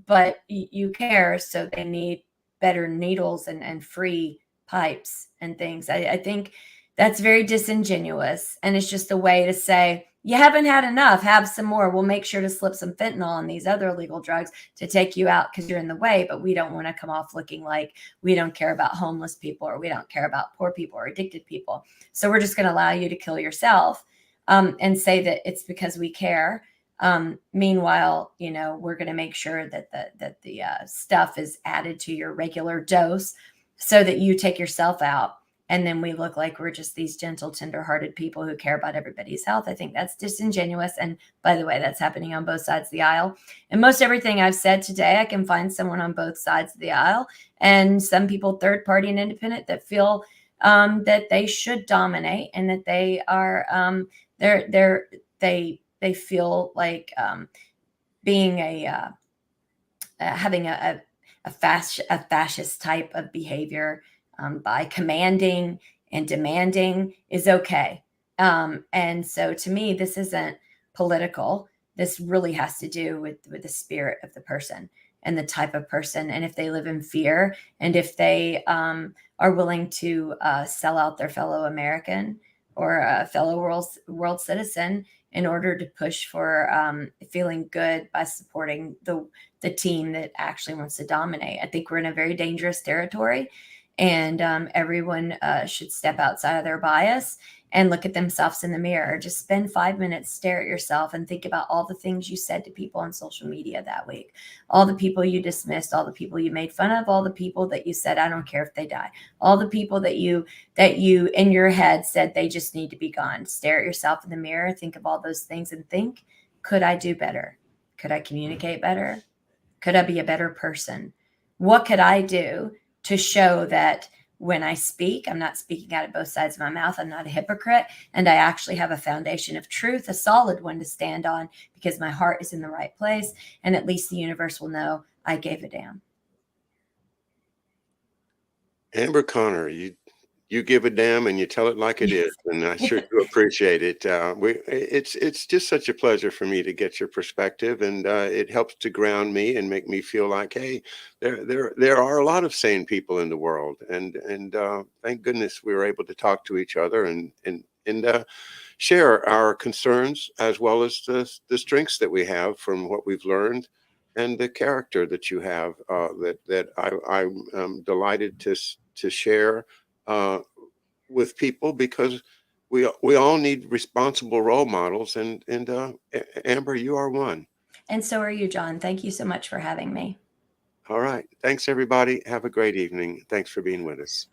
but you care. So they need better needles and free pipes and things. I think that's very disingenuous. And it's just a way to say, you haven't had enough, have some more. We'll make sure to slip some fentanyl and these other illegal drugs to take you out because you're in the way, but we don't want to come off looking like we don't care about homeless people, or we don't care about poor people or addicted people. So we're just going to allow you to kill yourself and say that it's because we care. Meanwhile, we're going to make sure that the stuff is added to your regular dose so that you take yourself out and then we look like we're just these gentle, tender-hearted people who care about everybody's health. I think that's disingenuous. And by the way, that's happening on both sides of the aisle. And most everything I've said today, I can find someone on both sides of the aisle, and some people, third party and independent, that feel that they should dominate, and that they are they feel like being having a fascist type of behavior by commanding and demanding is okay. And so to me, this isn't political. This really has to do with the spirit of the person and the type of person. And if they live in fear, and if they are willing to sell out their fellow American or a fellow world citizen in order to push for feeling good by supporting the team that actually wants to dominate. I think we're in a very dangerous territory, and everyone should step outside of their bias and look at themselves in the mirror. Just spend 5 minutes, stare at yourself, and think about all the things you said to people on social media that week, all the people you dismissed, all the people you made fun of, all the people that you said, I don't care if they die, all the people that you in your head said they just need to be gone. Stare at yourself in the mirror, think of all those things, and think, could I do better? Could I communicate better? Could I be a better person? What could I do to show that when I speak, I'm not speaking out of both sides of my mouth, I'm not a hypocrite, and I actually have a foundation of truth, a solid one to stand on, because my heart is in the right place, and at least the universe will know I gave a damn. Amber Connor, you give a damn and you tell it like it is, and I sure do appreciate it. It's just such a pleasure for me to get your perspective, and it helps to ground me and make me feel like, hey, there are a lot of sane people in the world, and thank goodness we were able to talk to each other and share our concerns as well as the strengths that we have from what we've learned, and the character that you have, that I'm delighted to share uh, with people, because we all need responsible role models, and Amber, you are one. And so are you, John. Thank you so much for having me. All right, thanks everybody. Have a great evening. Thanks for being with us.